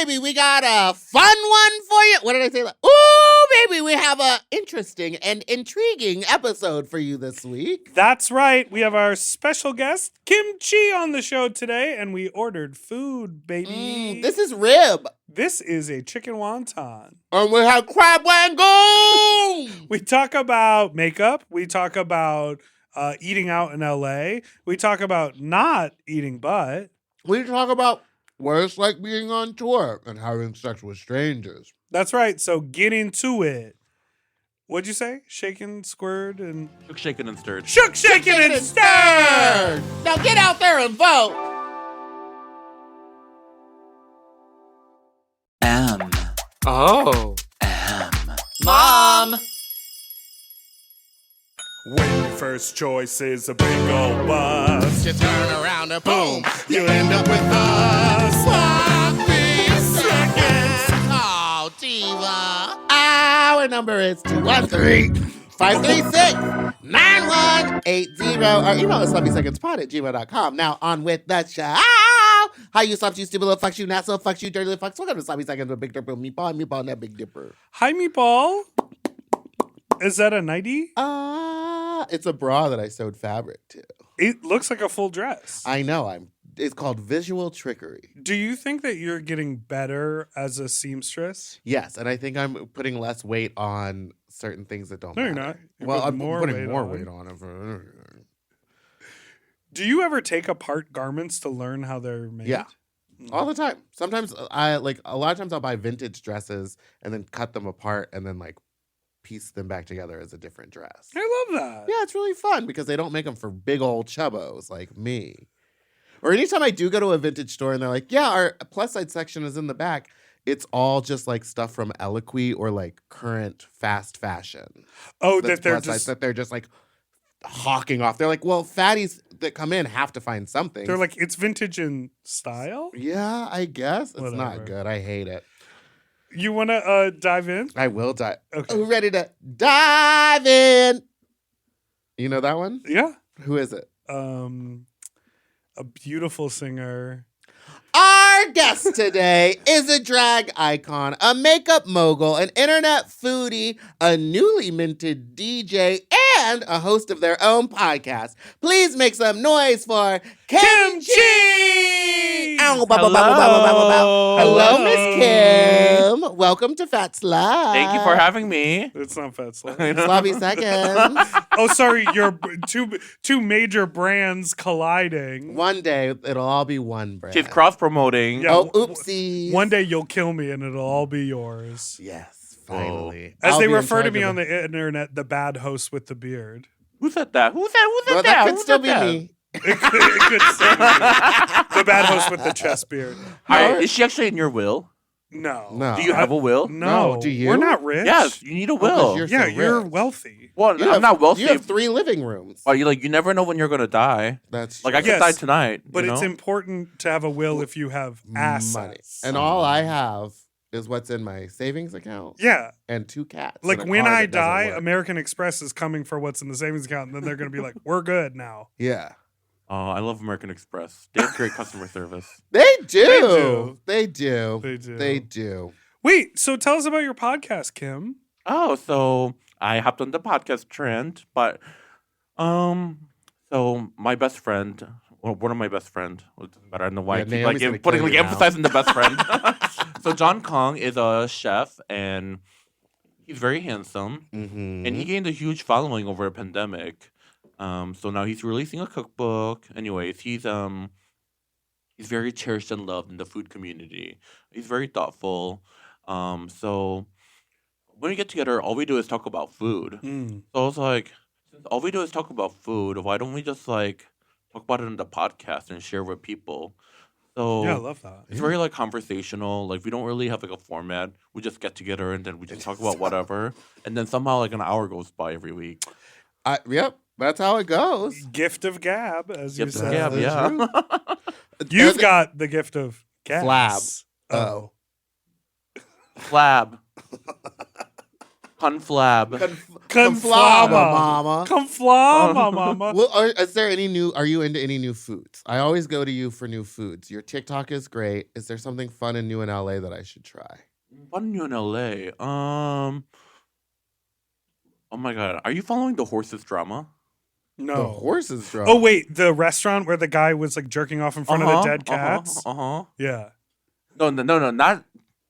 baby, we got a fun one for you. What did I say? Ooh, baby, we have a interesting and intriguing episode for you this week. That's right. We have our special guest, Kimchi, on the show today, and we ordered food, baby. This is rib. This is a chicken wonton. And we have crab wangoon. We talk about makeup. We talk about eating out in LA. We talk about not eating butt. We talk about what it's like being on tour and having sex with strangers. That's right. So get into it. What'd you say? Shaken, squared, and... Shook, shaken, and stirred. Shook, shaken, and stirred! Now get out there and vote. Oh. Mom. When your first choice is a big old bus, You turn around and boom, you end up with a sloppy seconds. Oh, Diva. Our number is 213-536-9180. Or email us sloppysecondspod@gmail.com. Now on with the show. Hi, you slops, you stupid little fucks, you not so fucks, you dirty little fucks. Welcome to Sloppy Seconds with Big Dipper, Meatball, and Meatball, and that Big Dipper. hi, Meatball. Is that a nightie? It's a bra that I sewed fabric to. It looks like a full dress. I know. It's called visual trickery. Do you think that you're getting better as a seamstress? Yes, and I think I'm putting less weight on certain things that don't No, you're matter. not. You're Well, putting I'm more putting weight more on. weight on it. Do you ever take apart garments to learn how they're made? Yeah. All the time. Sometimes a lot of times I'll buy vintage dresses and then cut them apart and then like piece them back together as a different dress. I love that. Yeah, it's really fun because they don't make them for big old chubbos like me. Or anytime I do go to a vintage store and they're like, yeah, our plus size section is in the back, it's all just like stuff from Eloquy or like current fast fashion. Oh, That's that they're plus size, just that they're just like hawking off. They're like, well, fatties that come in have to find something. they're like it's vintage in style. yeah, I guess. It's Whatever. not good. I hate it. You want to dive in? I will dive. Okay. Who ready to dive in? You know that one? Yeah. Who is it? A beautiful singer. Our guest today is a drag icon, a makeup mogul, an internet foodie, a newly minted DJ, and a host of their own podcast. Please make some noise for Kimchi! Ow, bow, bow, bow, bow, bow, bow, bow. Hello, Miss Kim. Welcome to Fat Slut. Thank you for having me. It's not Fat Slut. Sloppy Seconds. Oh, sorry. You're two major brands colliding. One day, it'll all be one brand. She's cross-promoting. Yeah. Oh, oopsies. One day you'll kill me and it'll all be yours. Yes, finally. As I'll they be in refer to charge me of on the internet, the bad host with the beard. Who said that? Who said Well, that? that could Who still said be that? me. It could still be the bad host with the chest beard. Is she actually in your will? No. No. Do you have a will? No. No, do you? We're not rich. Yes, you need a 'cause will. you're Yeah, so you're rich. wealthy. Well, You I'm have- not wealthy. You have 3 living rooms. Oh, you never know when you're gonna die. That's Like I could Yes, die tonight. But you it's know? important to have a will if you have money. assets. And all I have is what's in my savings account Yeah. and 2 cats. Like and a when car I that doesn't die, work. American Express is coming for what's in the savings account, and then they're going to be like, we're good now. Yeah. Oh, I love American Express. They have great customer service. They do. do. They do. They do. They do. Wait, so tell us about your podcast, Kim. Oh, so I hopped on the podcast trend, but so my best friend, well, one of my best friend, well, it doesn't matter. I don't know why Yeah, I keep Naomi's gonna like putting kill like you now. emphasizing the best friend. So John Kong is a chef and he's very handsome, Mm-hmm. and he gained a huge following over a pandemic. So now he's releasing a cookbook. Anyways, he's very cherished and loved in the food community. He's very thoughtful. So when we get together, all we do is talk about food. Mm. So I was like, since all we do is talk about food, why don't we just like talk about it in the podcast and share with people? So Yeah, I love that. it's very like conversational. Like we don't really have like a format. We just get together and then we just talk about whatever. And then somehow like an hour goes by every week. Yep. That's how it goes. Gift of gab, as you Gift of said. gab, That's yeah. true. You've got the gift of gas. Flab. Oh. Flab. Conflab. Conflama, Conflama. mama. Conflama, mama. Well, is there any new? Are you into any new foods? I always go to you for new foods. Your TikTok is great. Is there something fun and new in LA that I should try? What new in LA? Oh my god, are you following the horses drama? No. The horses drop. Oh wait, the restaurant where the guy was like jerking off in front of the dead cats. Yeah, No, not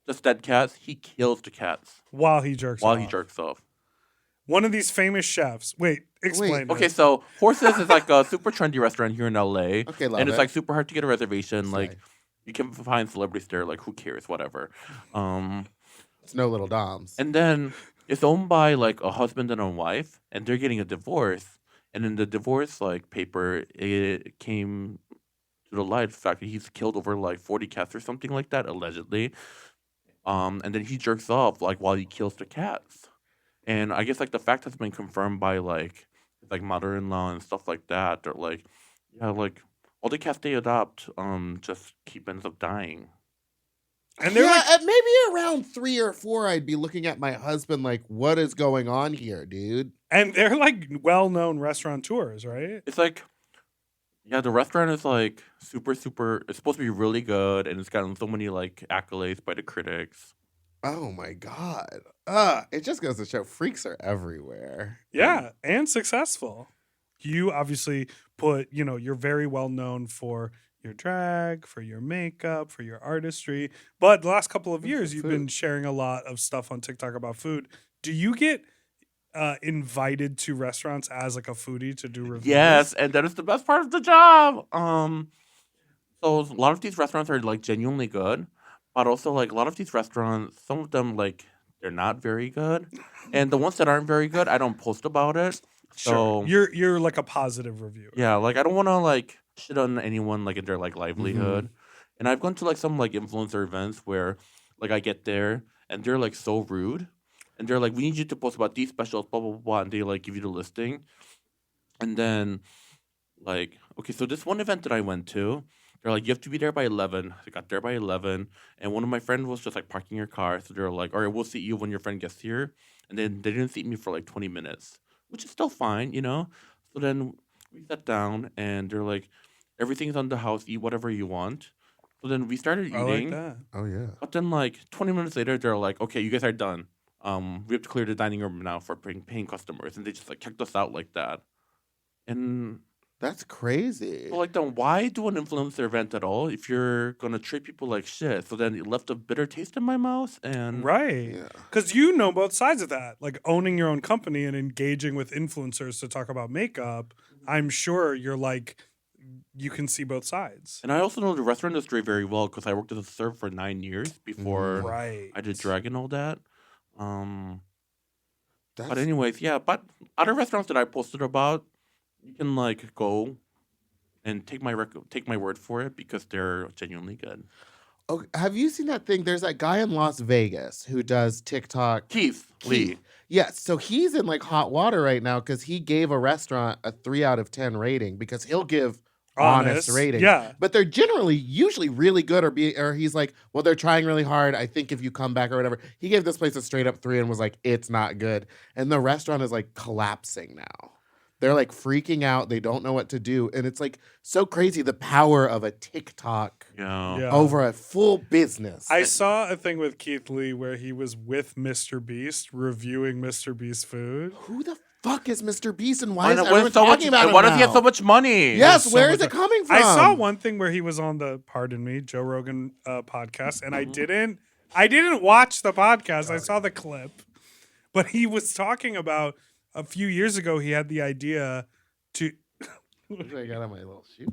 just dead cats. He kills the cats while he jerks off. One of these famous chefs. Wait, explain. Okay, it. so Horses is like a super trendy restaurant here in LA. Okay, love and it's it. like super hard to get a reservation. Slay. Like you can find celebrities there. Like who cares? Whatever. It's no little Doms. And then it's owned by like a husband and a wife, and they're getting a divorce. And in the divorce like paper, it came to the light the fact that he's killed over like 40 cats or something like that, allegedly. And then he jerks off like while he kills the cats. And I guess like the fact has been confirmed by like mother-in-law and stuff like that. They're like, yeah, like all the cats they adopt just keep ends up dying. And they're like, at maybe around 3 or 4, I'd be looking at my husband like, what is going on here, dude? and they're like well-known restaurateurs, right? It's like, yeah, the restaurant is like super, super. It's supposed to be really good, and it's gotten so many like accolades by the critics. Oh my God. It just goes to show freaks are everywhere. Yeah, and successful. You obviously you're very well known for your drag, for your makeup, for your artistry. But the last couple of years, you've been sharing a lot of stuff on TikTok about food. Do you get invited to restaurants as like a foodie to do reviews? Yes, and that is the best part of the job. So a lot of these restaurants are like genuinely good, but also like a lot of these restaurants, some of them like they're not very good, and the ones that aren't very good, I don't post about it. Sure. So You're like a positive reviewer. yeah, like I don't want to like shit on anyone like in their like livelihood. And I've gone to like some like influencer events where like I get there and they're like so rude, and they're like, we need you to post about these specials, blah blah blah, and they like give you the listing, and then like okay, so this one event that I went to, they're like, you have to be there by 11. I got there by 11, and one of my friends was just like parking her car, so they're like, all right, we'll seat you when your friend gets here, and then they didn't seat me for like 20 minutes, which is still fine, you know. So then we sat down, and they're like, everything's on the house, eat whatever you want. So then we started eating. I like that. Oh, yeah. But then, like 20 minutes later, they're like, "Okay, you guys are done. We have to clear the dining room now for paying customers," and they just like kicked us out like that. And That's crazy. so, like, then why do an influencer event at all if you're gonna treat people like shit? So then it left a bitter taste in my mouth, and Right. Yeah. Because you know both sides of that. Like owning your own company and engaging with influencers to talk about makeup. I'm sure you're like, you can see both sides. And I also know the restaurant industry very well because I worked as a server for 9 years before Right. I did drag and all that. But That's, anyways, yeah. But other restaurants that I posted about, you can like go and take my word for it because they're genuinely good. oh, have you seen that thing? There's that guy in Las Vegas who does TikTok. Keith Lee. Yes, so he's in like hot water right now because he gave a restaurant a 3 out of 10 rating because he'll give honest rating. Yeah. But they're usually really good, or he's like, well, they're trying really hard. I think if you come back or whatever. He gave this place a straight up 3 and was like, it's not good. And the restaurant is like collapsing now. They're like freaking out. They don't know what to do. And it's like so crazy the power of a TikTok Yeah. over a full business. I saw a thing with Keith Lee where he was with Mr. Beast reviewing Mr. Beast's food. Who the fuck is Mr. Beast and why is Why everyone talking about him why does he have now? so much money? Yes, so where much is it money. coming from? I saw one thing where he was on the Joe Rogan podcast, and I didn't watch the podcast. I saw the clip, but he was talking about a few years ago. He had the idea to What I got on my little shoe.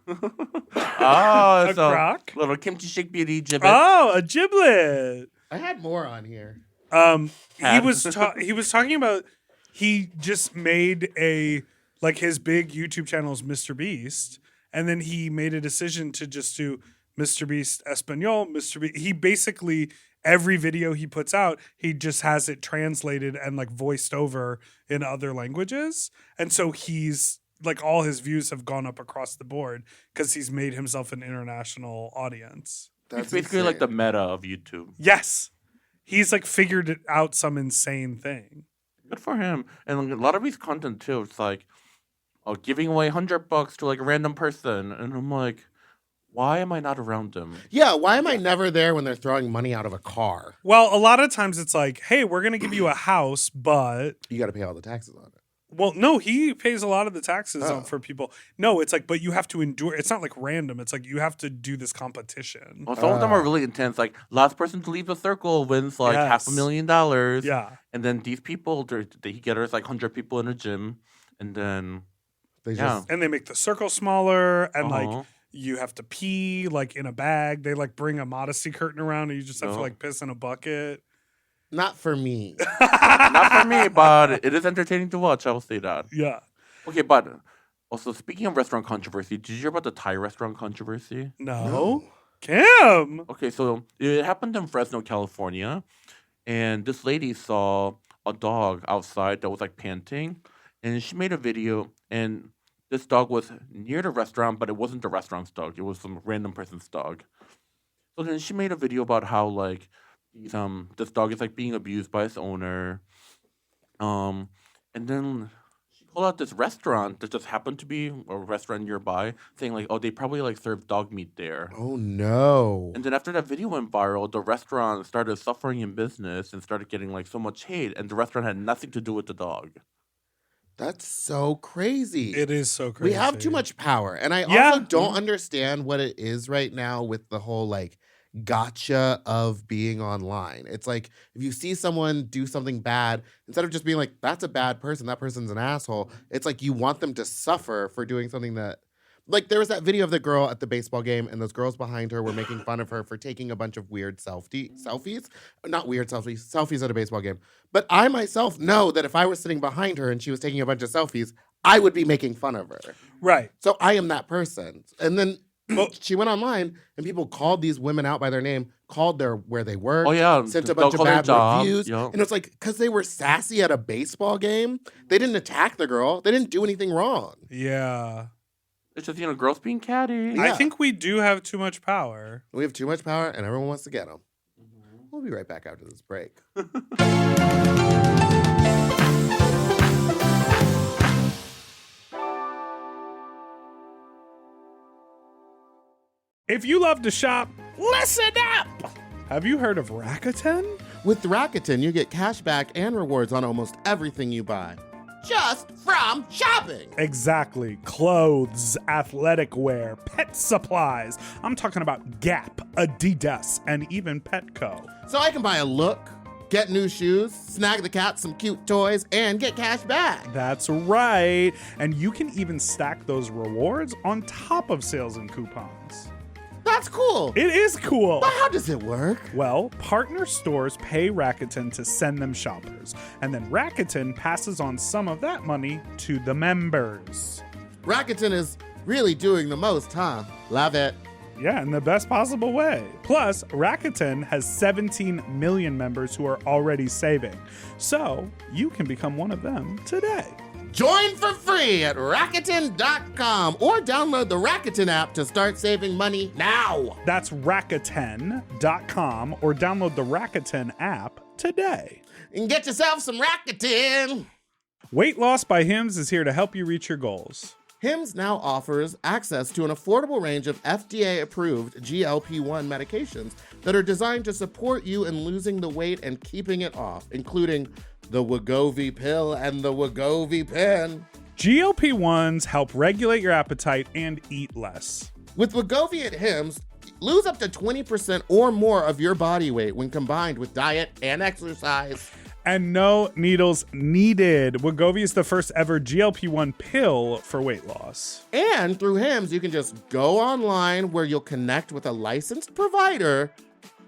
Oh, a so crock. little kimchi shake beauty gibbet. Oh, a giblet. I had more on here. He Had. was talking about he just made his big YouTube channel is Mr. Beast, and then he made a decision to just do Mr. Beast Espanol. He basically every video he puts out, he just has it translated and like voiced over in other languages, and so he's like all his views have gone up across the board because he's made himself an international audience. It's basically like the meta of YouTube. Yes. He's like figured out some insane thing. Good for him. And a lot of his content too, it's like, giving away $100 to like a random person. And I'm like, why am I not around him? Yeah, why am I never there when they're throwing money out of a car? Well, a lot of times it's like, hey, we're going to give you a house, but... You got to pay all the taxes on it. Well, no, he pays a lot of the taxes Oh. for people. No, it's like, but you have to endure. It's not like random. It's like you have to do this competition. Well, some of them are really intense. Like, last person to leave the circle wins like Yes. $500,000. Yeah. And then these people, they gathers like 100 people in a gym. And then, They yeah. just And they make the circle smaller and Uh-huh. like you have to pee like in a bag. They like bring a modesty curtain around and you just have to No. like piss in a bucket. not for me. Not for me, but it is entertaining to watch. I will say that. Yeah. Okay, but also speaking of restaurant controversy, did you hear about the Thai restaurant controversy? No. Kim. Okay, so it happened in Fresno, California, and this lady saw a dog outside that was like panting, and she made a video, and this dog was near the restaurant, but it wasn't the restaurant's dog; it was some random person's dog. So then she made a video about how like this dog is like being abused by its owner, and then she called out this restaurant that just happened to be a restaurant nearby, saying like, oh, they probably like serve dog meat there. Oh no. And then after that video went viral, the restaurant started suffering in business and started getting like so much hate, and the restaurant had nothing to do with the dog. That's so crazy. It is so crazy. We have too much power. And I Yeah. also don't understand what it is right now with the whole like gotcha of being online. It's like if you see someone do something bad, instead of just being like, that's a bad person, that person's an asshole, it's like you want them to suffer for doing something that. Like there was that video of the girl at the baseball game, and those girls behind her were making fun of her for taking a bunch of weird selfies. Not weird selfies at a baseball game. But I myself know that if I was sitting behind her and she was taking a bunch of selfies, I would be making fun of her. Right. So I am that person. And then Well- she went online and people called these women out by their name, called where they worked, Oh yeah, sent a they'll bunch of call their bad job, reviews. yeah. And it's like, because they were sassy at a baseball game, they didn't attack the girl. They didn't do anything wrong. Yeah. It's just girls being catty. Yeah. I think we do have too much power. We have too much power and everyone wants to get them. We'll be right back after this break. If you love to shop, listen up. Have you heard of Rakuten? With Rakuten, you get cash back and rewards on almost everything you buy. Just from shopping. Exactly. Clothes, athletic wear, pet supplies. I'm talking about Gap, Adidas, and even Petco. So I can buy a look, get new shoes, snag the cat some cute toys, and get cash back. That's right. And you can even stack those rewards on top of sales and coupons. That's cool. It is cool. But how does it work? Well, partner stores pay Rakuten to send them shoppers, and then Rakuten passes on some of that money to the members. Rakuten is really doing the most, huh? Love it. Yeah, in the best possible way. Plus, Rakuten has 17 million members who are already saving. So, you can become one of them today. Join for free at Rakuten.com or download the Rakuten app to start saving money now. That's Rakuten.com or download the Rakuten app today. And get yourself some Rakuten. Weight Loss by Hims is here to help you reach your goals. Hims now offers access to an affordable range of FDA-approved GLP-1 medications that are designed to support you in losing the weight and keeping it off, including the Wegovy pill and the Wegovy pen. GLP-1s help regulate your appetite and eat less. With Wegovy at Hims, lose up to 20% or more of your body weight when combined with diet and exercise. And no needles needed. Wegovy is the first ever GLP-1 pill for weight loss. And through Hims, you can just go online where you'll connect with a licensed provider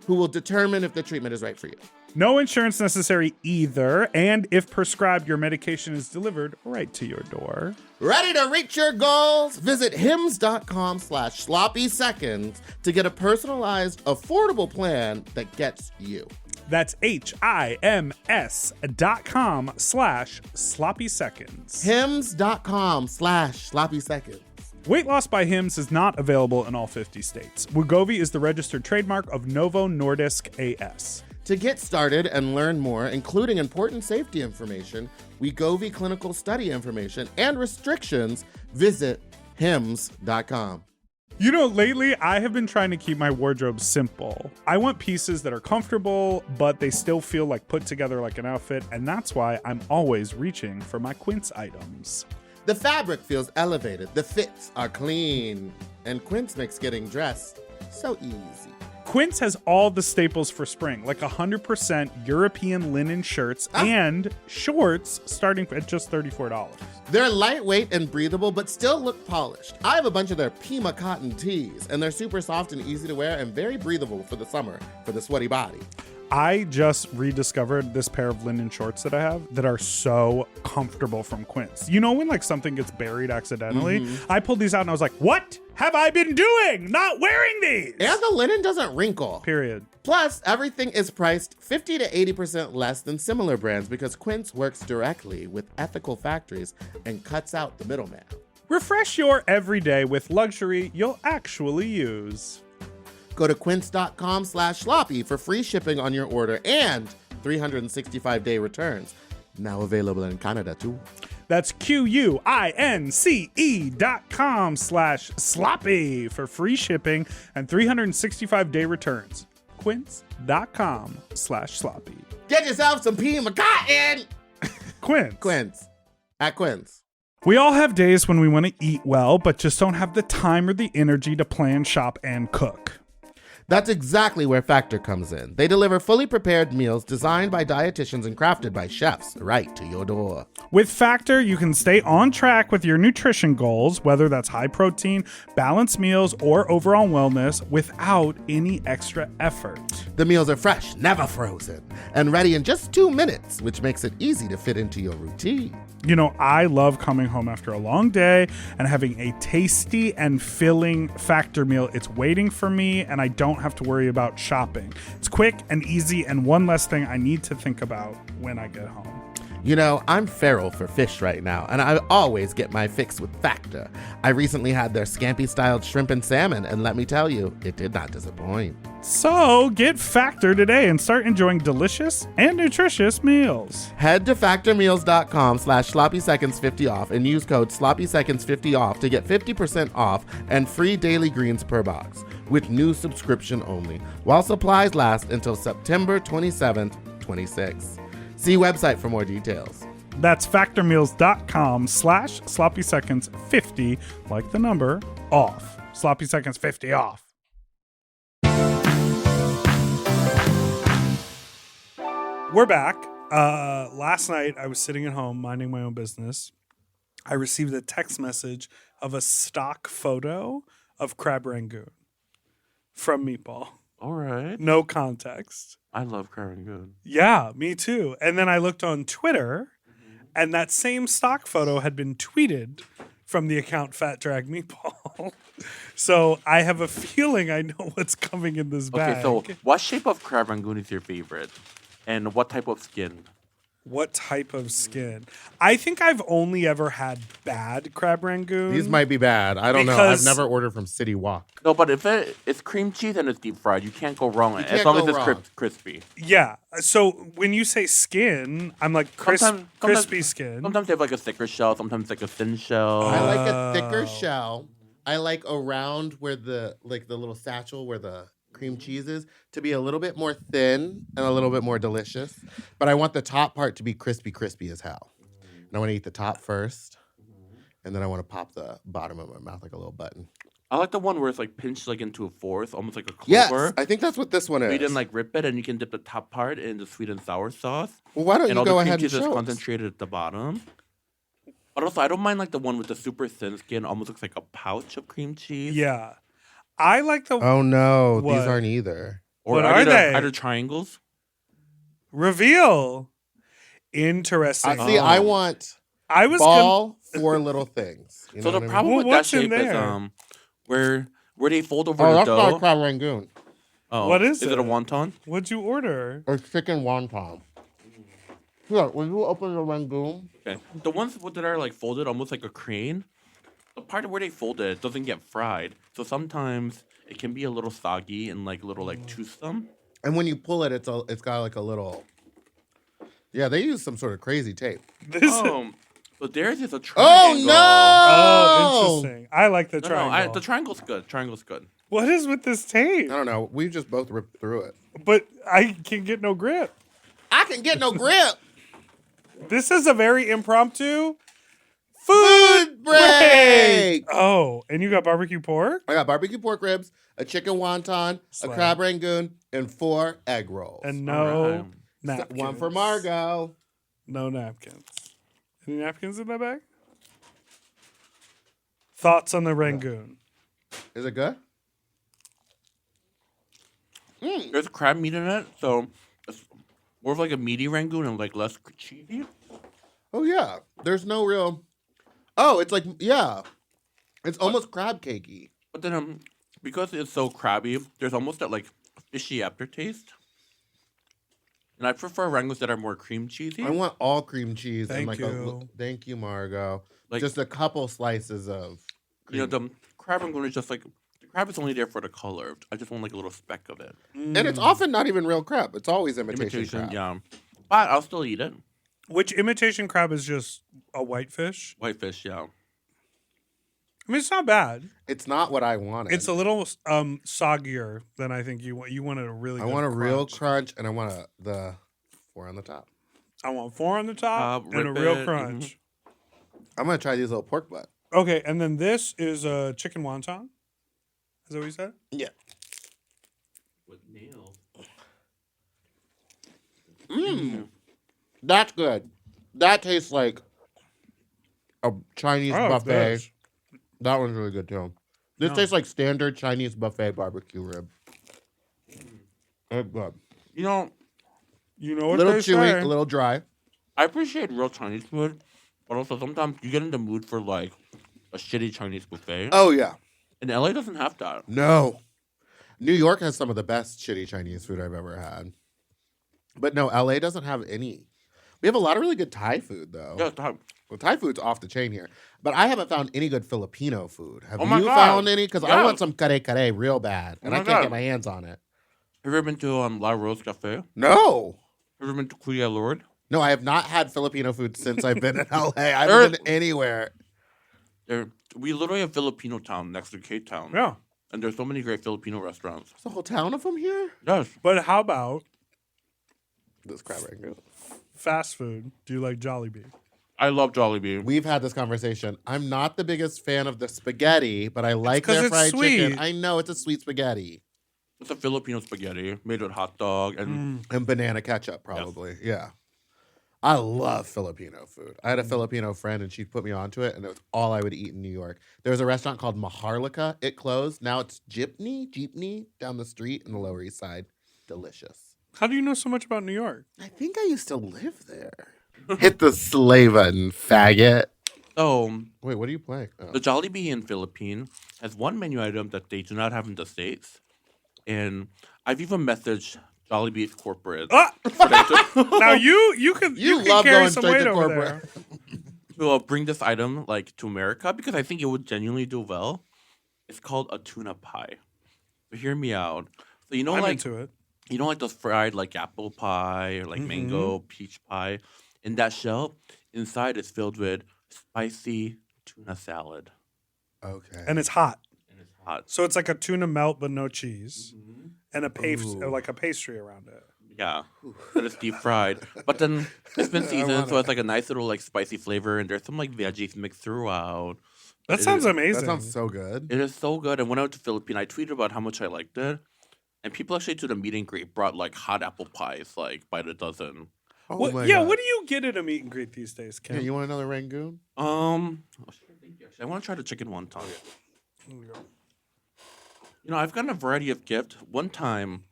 who will determine if the treatment is right for you. No insurance necessary either, and if prescribed, your medication is delivered right to your door. Ready to reach your goals? Visit hims.com/sloppyseconds to get a personalized, affordable plan that gets you. That's HIMS.com/sloppy-seconds. hims.com/sloppyseconds. Weight Loss by Hims is not available in all 50 states. Wegovy is the registered trademark of Novo Nordisk AS. To get started and learn more, including important safety information, Wegovy clinical study information, and restrictions, visit hims.com. You know, lately I have been trying to keep my wardrobe simple. I want pieces that are comfortable, but they still feel like put together like an outfit, and that's why I'm always reaching for my Quince items. The fabric feels elevated, the fits are clean, and Quince makes getting dressed so easy. Quince has all the staples for spring, like 100% European linen shirts and shorts starting at just $34. They're lightweight and breathable, but still look polished. I have a bunch of their Pima cotton tees, and they're super soft and easy to wear and very breathable for the summer for the sweaty body. I just rediscovered this pair of linen shorts that I have that are so comfortable from Quince. You know when like something gets buried accidentally? I pulled these out and I was like, what have I been doing? Not wearing these! And the linen doesn't wrinkle. Period. Plus, everything is priced 50 to 80% less than similar brands because Quince works directly with ethical factories and cuts out the middleman. Refresh your everyday with luxury you'll actually use. Go to quince.com/sloppy for free shipping on your order and 365-day returns. Now available in Canada, too. That's QUINCE.com/sloppy for free shipping and 365-day returns. Quince.com/sloppy. Get yourself some Pima cotton! Quince. Quince. At Quince. We all have days when we want to eat well, but just don't have the time or the energy to plan, shop, and cook. That's exactly where Factor comes in. They deliver fully prepared meals designed by dietitians and crafted by chefs right to your door. With Factor, you can stay on track with your nutrition goals, whether that's high protein, balanced meals, or overall wellness, without any extra effort. The meals are fresh, never frozen, and ready in just 2 minutes, which makes it easy to fit into your routine. You know, I love coming home after a long day and having a tasty and filling Factor meal. It's waiting for me, and I don't have to worry about shopping. It's quick and easy, and one less thing I need to think about when I get home. You know, I'm feral for fish right now, and I always get my fix with Factor. I recently had their scampi-styled shrimp and salmon, and let me tell you, it did not disappoint. So get Factor today and start enjoying delicious and nutritious meals. Head to factormeals.com/sloppyseconds50 off and use code sloppyseconds50 off to get 50% off and free daily greens per box with new subscription only while supplies last until September 27th, 26. See website for more details. That's factormeals.com/sloppyseconds50, like the number, off. Sloppy Seconds 50 off. We're back. Last night, I was sitting at home minding my own business. I received a text message of a stock photo of crab rangoon from Meatball. All right. No context. I love crab rangoon. Yeah, me too. And then I looked on Twitter, and that same stock photo had been tweeted from the account Fat Drag Meatball. So I have a feeling I know what's coming in this bag. Okay, so what shape of crab rangoon is your favorite? And what type of skin? What type of skin? I think I've only ever had bad crab rangoon. These might be bad. I don't know. I've never ordered from City Walk. No, but if it's cream cheese and it's deep fried, you can't go wrong. can't As long go as it's wrong. crispy. Yeah. So when you say skin, I'm like crispy skin. Sometimes they have like a thicker shell. Sometimes like a thin shell. I like a thicker shell. I like around where the little satchel where the cream cheese is to be a little bit more thin and a little bit more delicious. But I want the top part to be crispy as hell. And I want to eat the top first. And then I want to pop the bottom of my mouth like a little button. I like the one where it's like pinched like into a fourth, almost like a clover. Yes, I think that's what this one is. You didn't like rip it, and you can dip the top part in the sweet and sour sauce. Well, why don't and you all go the cream ahead and cheese is show us? concentrated at the bottom. But also, I don't mind like the one with the super thin skin, almost looks like a pouch of cream cheese. Yeah. I like the Oh no, What? these aren't either. Or What are they? Either triangles. reveal. Interesting. See, I want I was ball, 4 little things. You know So the what I mean? problem Well, with that what's in shape is there? where they fold over Oh, the that's not a dough. crab rangoon. Oh, What is Is it a it? wonton? What'd you order? It's chicken wonton. Here, will you open the rangoon? Okay. The ones that are like folded almost like a crane, the part where they fold it doesn't get fried. So sometimes it can be a little soggy and like a little like toothsome. And when you pull it, it's got like a little. Yeah, they use some sort of crazy tape. But theirs is a Oh triangle. no! Oh, interesting. I like the No, triangle. the triangle's good. Triangle's good. What is with this tape? I don't know. We just both ripped through it. But I can get no grip. I can get no grip. This is a very impromptu Food break. Oh, and you got barbecue pork? I got barbecue pork ribs, a chicken wonton, Slay. a crab rangoon, and 4 egg rolls. And no Alright. napkins. One for Margot. No napkins. Any napkins in that bag? Thoughts on the Rangoon? Is it good? There's crab meat in it, so it's more of like a meaty rangoon and like less cheesy. Oh yeah. There's no real. Oh, it's like it's almost crab cakey. But then because it's so crabby, there's almost that like fishy aftertaste. And I prefer rangoons that are more cream cheesy. I want all cream cheese and Thank like you. thank you, Margot. Like- Just a couple slices of. You know, the crab rangoon is just like the crab is only there for the color. I just want like a little speck of it. And it's often not even real crab. It's always imitation crab. yeah. But I'll still eat it. Which imitation crab is just a whitefish? Whitefish, yeah. I mean, it's not bad. It's not what I wanted. It's a little soggier than I think you want. You wanted a really. I good want a real crunch. crunch, and I want the 4 on the top. I want 4 on the top and a rip real it, crunch. I'm gonna try these little pork butt. Okay, and then this is a chicken wonton. Is that what you said? Yeah. With nails. That's good. That tastes like a Chinese Oh, buffet. this. That one's really good too. This No. tastes like standard Chinese buffet barbecue rib. It's good. You know, You know what Little they chewy, say. a little dry. I appreciate real Chinese food, but also sometimes you get in the mood for like a shitty Chinese buffet. Oh yeah. And LA doesn't have that. No. New York has some of the best shitty Chinese food I've ever had. But no, LA doesn't have any. We have a lot of really good Thai food though. Yeah, that- Well, Thai food's off the chain here. But I haven't found any good Filipino food. Have Oh my you God. found any? Because I Yeah. want some kare kare real bad. And Oh I my can't God. get my hands on it. Have you ever been to La Rose Cafe? No. Have you ever been to Kuya Lord? No, I have not had Filipino food since I've been in LA. I There- haven't been anywhere. We literally have Filipino town next to Cape Town. Yeah. And there's so many great Filipino restaurants. There's a whole town of them here? Yes. But how about This crab rangoon. fast food? Do you like Jollibee? I love Jollibee. We've had this conversation. I'm not the biggest fan of the spaghetti, but I like 'cause their it's fried chicken. sweet. I know it's a sweet spaghetti. It's a Filipino spaghetti made with hot dog and And banana ketchup, probably. Yeah. I love Filipino food. I had a Filipino friend and she put me onto it, and it was all I would eat in New York. There was a restaurant called Maharlika. It closed. Now it's Jeepney down the street in the Lower East Side. Delicious. How do you know so much about New York? I think I used to live there. Hit the slay button, faggot. so Wait, what are you playing? Oh. the Jollibee in Philippines has one menu item that they do not have in the States. And I've even messaged Jollibee's corporate Ah! for them to, Now you can You can love carry going some straight weight to over corporate. there. to bring this item like to America because I think it would genuinely do well. It's called a tuna pie. So hear me out. So you know I'm like into it. you know like those fried like apple pie or like mango peach pie. In that shell, inside is filled with spicy tuna salad. Okay. And it's hot. And it's hot. So it's like a tuna melt but no cheese. And a Ooh. like a pastry around it. Yeah. And it's deep fried. But then it's been seasoned, so it's like a nice little like spicy flavor and there's some like veggies mixed throughout. That It sounds is- amazing. that sounds so good. It is so good. And when I went to Philippines, I tweeted about how much I liked it. And people actually to the meet and greet brought like hot apple pies, like by the dozen. Oh What, my yeah, God. what do you get at a meet and greet these days, Kim? Yeah, you want another rangoon? Oh, shit, thank you. Actually, I want to try the chicken wonton. You know, I've gotten a variety of gifts. One time,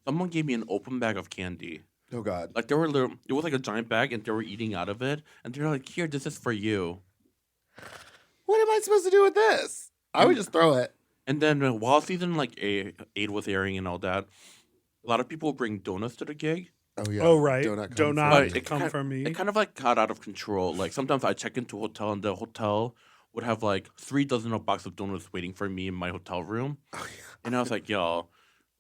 someone gave me an open bag of candy. Oh God. Like there were little, it was like a giant bag, and they were eating out of it. And they're like, "Here, this is for you." What am I supposed to do with this? I would just throw it. And then while season like Aid was airing and all that, a lot of people bring donuts to the gig. Oh yeah. Oh, right. Donut. Donut. comes It from- come from me. It kind of like got out of control. Like sometimes I check into a hotel, and the hotel would have like 3 dozen of box of donuts waiting for me in my hotel room. Oh, And I was like, yo,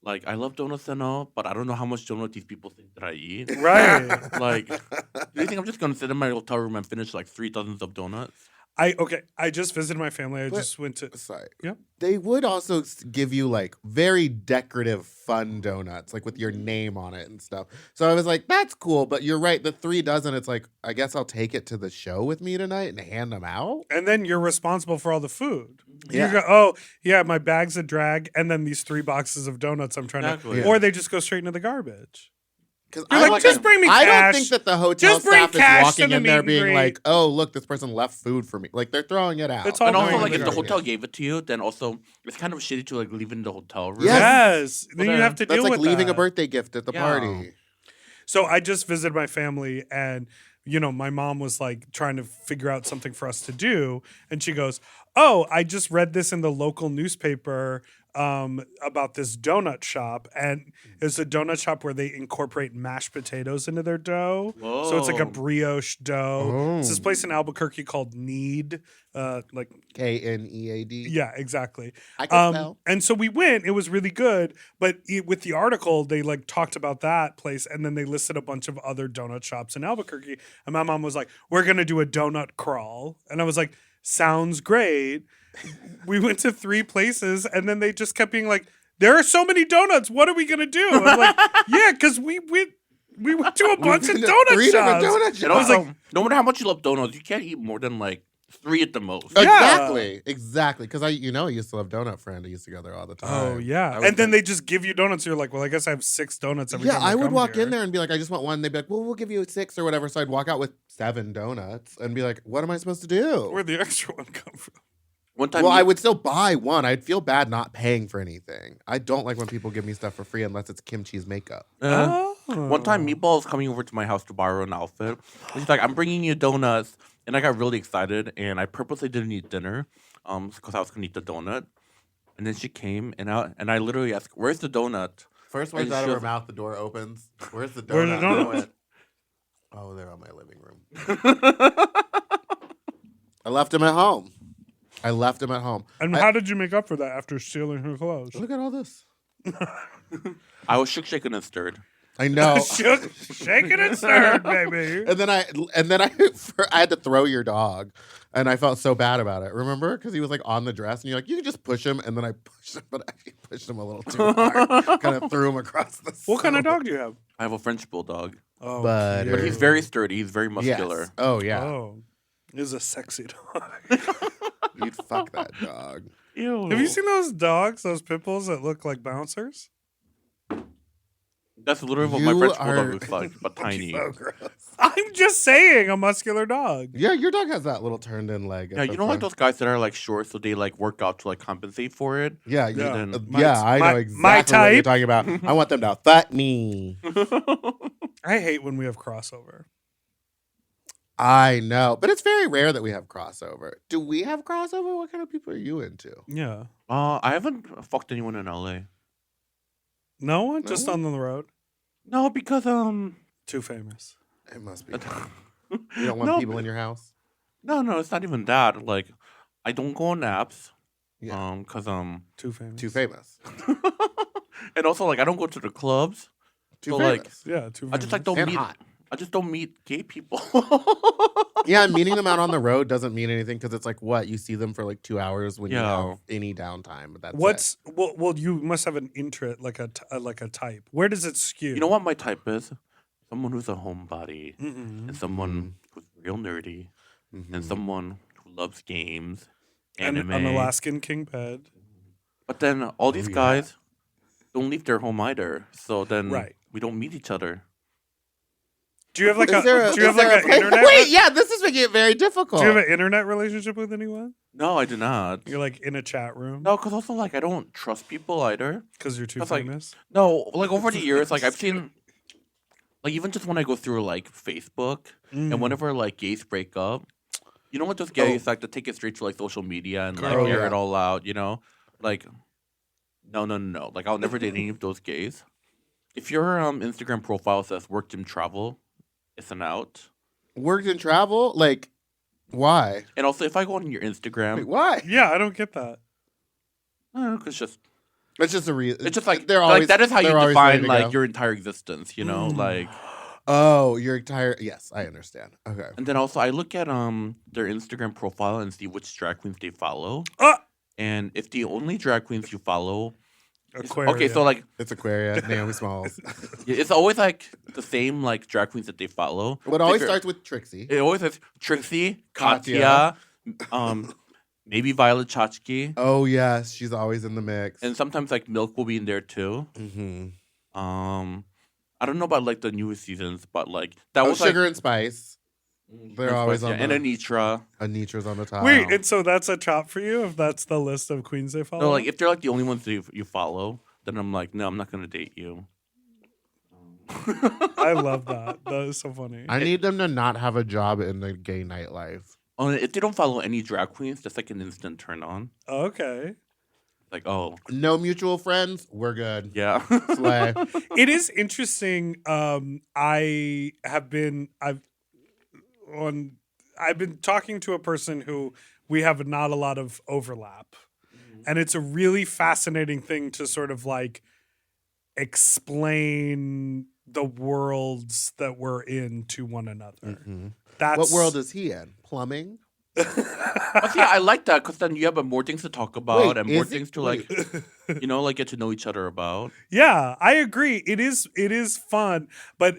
Like, I love donuts and all, but I don't know how much donut these people think that I eat. Right. Like, do you think I'm just gonna sit in my hotel room and finish like 3 dozens of donuts? I just visited my family. I But- just went to. Sorry. Yep. They would also give you like very decorative, fun donuts, like with your name on it and stuff. So I was like, that's cool. But you're right. The 3 dozen, it's like, I guess I'll take it to the show with me tonight and hand them out. And then you're responsible for all the food. Yeah. You go, oh, yeah, my bag's a drag. And then these 3 boxes of donuts I'm trying Exactly. to. Or they just go straight into the garbage. Because You're like, just bring me I don't cash. think that the hotel Just bring staff is cash walking to in the there meet and being greet. like, oh, look, this person left food for me. Like, they're throwing it out. It's all And also, going like, in if the the hotel garbage. gave it to you, then also it's kind of shitty to like leave in the hotel room. Yes. Yes. Then But, you have to That's deal like with leaving that. a birthday gift at the Yeah. party. So I just visited my family, and my mom was like trying to figure out something for us to do, and she goes, "Oh, I just read this in the local newspaper about this donut shop, and it's a donut shop where they incorporate mashed potatoes into their dough. So it's like a Whoa. brioche dough. It's this Oh. place in Albuquerque called Need, like KNEAD. yeah, exactly. I can spell. And so we went. It was really good. But with the article, they like talked about that place, and then they listed a bunch of other donut shops in Albuquerque. And my mom was like, "We're gonna do a donut crawl," and I was like, "Sounds great." We went to 3 places, and then they just kept being like, "There are so many donuts. What are we gonna do?" I'm like, "Yeah, because we went to a bunch of We've been to donut 3 different shops." donut And shops. also, no matter how much you love donuts, you can't eat more than like 3 at the most. Yeah. Exactly. Because I used to love Donut Friend. I used to go there all the time. Oh yeah, I was and then like- they just give you donuts. You're like, "Well, I guess I have 6 donuts every Yeah, time." I would come walk here. in there and be like, I just want one. They'd be like, well, we'll give you 6 or whatever. So I'd walk out with 7 donuts and be like, what am I supposed to do? Where'd the extra one come from? One time, Well, me- I would still buy one. I'd feel bad not paying for anything. I don't like when people give me stuff for free unless it's kimchi's makeup. One time, Meatball was coming over to my house to borrow an outfit. And she's like, "I'm bringing you donuts," and I got really excited, and I purposely didn't eat dinner, because I was gonna eat the donut. And then she came, and I literally asked, "Where's the donut?" First words out of her mouth, the door opens. Where's the Where's the donut? I went, oh, they're on my living room. I left them at home. And how did you make up for that after stealing her clothes? Look at all this. I was shook, shaken, and stirred. I know. Shook, shaking and stirred, baby. And then I had to throw your dog, and I felt so bad about it. Remember, because he was like on the dress, and you're like, you can just push him, and then I pushed him, but I actually pushed him a little too hard, kind of threw him across the. What kind of sofa. dog do you have? I have a French bulldog, Oh, Butter. but he's very sturdy. He's very muscular. Yes. Oh yeah, Oh, he's a sexy dog. you'd fuck that dog. Ew. Have you seen those dogs, those pit bulls that look like bouncers? That's literally what my You French are- bulldog looks like, but tiny. So gross. I'm just saying, a muscular dog. Yeah, your dog has that little turned in leg. at Yeah, the you know, like front. those guys that are like short, so they like work out to like compensate for it. Yeah, Yeah. I My- know my exactly what you're type. talking about. I want them to fuck me. I hate when we have crossover. I know, but it's very rare that we have crossover. Do we have crossover? What kind of people are you into? Yeah. I haven't fucked anyone in LA. No one? Just No? on the road? No, because Too famous. It must be. You don't want No, people in your house. no, it's not even that. Like, I don't go on apps. Yeah. Cause Too famous. Too famous. and also like I don't go to the clubs. Too So, famous. like, Yeah, too famous. I just like don't and meet. hot. I just don't meet gay people. Yeah, meeting them out on the road doesn't mean anything because it's like what you see them for like 2 hours when you Yeah. have any downtime. But that's What's well? You must have an interest, like a type. Where does it skew? You know what my type is? Someone who's a homebody, Mm-mm. and someone who's real nerdy, it. and someone who loves games, And anime. an Alaskan king pet. But then all these yeah. guys don't leave their home either. So then Right. we don't meet each other. Do you have like Is there a- do you is have like there an a- internet? Wait, yeah, this is making it very difficult. Do you have an internet relationship with anyone? No, I do not. You're like in a chat room No, because also like I don't trust people either. because you're too That's like- famous. No, like over the years, like I've seen, like even just when I go through like Facebook, Mm. and whenever like gays break up, you know what those gays like to take it straight to like social media and like Oh, air yeah. it all out, you know? Like, no. Like I'll never date any of those gays. If your Instagram profile says worked in travel, it's an out. Worked in travel? Like, why? And also, if I go on your Instagram, Wait, why? Yeah, I don't get that. I don't know, 'cause just It's just It's just like they're always like that is how you they're always ready define to like go. your entire existence. You know, like. Oh, you're tired. Yes, I understand. Okay. And then also I look at their Instagram profile and see which drag queens they follow. And if the only drag queens you follow, okay, so like It's Aquaria, Naomi Smalls. it's always like the same like drag queens that they follow. It always starts with Trixie. It always says Trixie, Katya. Katya, maybe Violet Chachki, Oh yes, she's always in the mix. and sometimes like Milk will be in there too. I don't know about like the newest seasons, but like that was Sugar like, and Spice. They're always on and Anitra. Anitra's on the top. Wait, and so that's a chop for you if that's the list of queens they follow? No, like if they're like the only ones that you follow, then I'm like, no, I'm not gonna date you. I love that. That is so funny. I need them to not have a job in the gay nightlife. Oh, if they don't follow any drag queens, that's like an instant turn on. Okay. Like, oh, No mutual friends, we're good. yeah. Slay. It is interesting. I've been talking to a person who we have not a lot of overlap. And it's a really fascinating thing to sort of like explain the worlds that we're in to one another. That's What world is he in? Plumbing? But yeah, I like that because then you have more things to talk about Wait, and more is it? things to like, like get to know each other about. Yeah, I agree. It is fun, but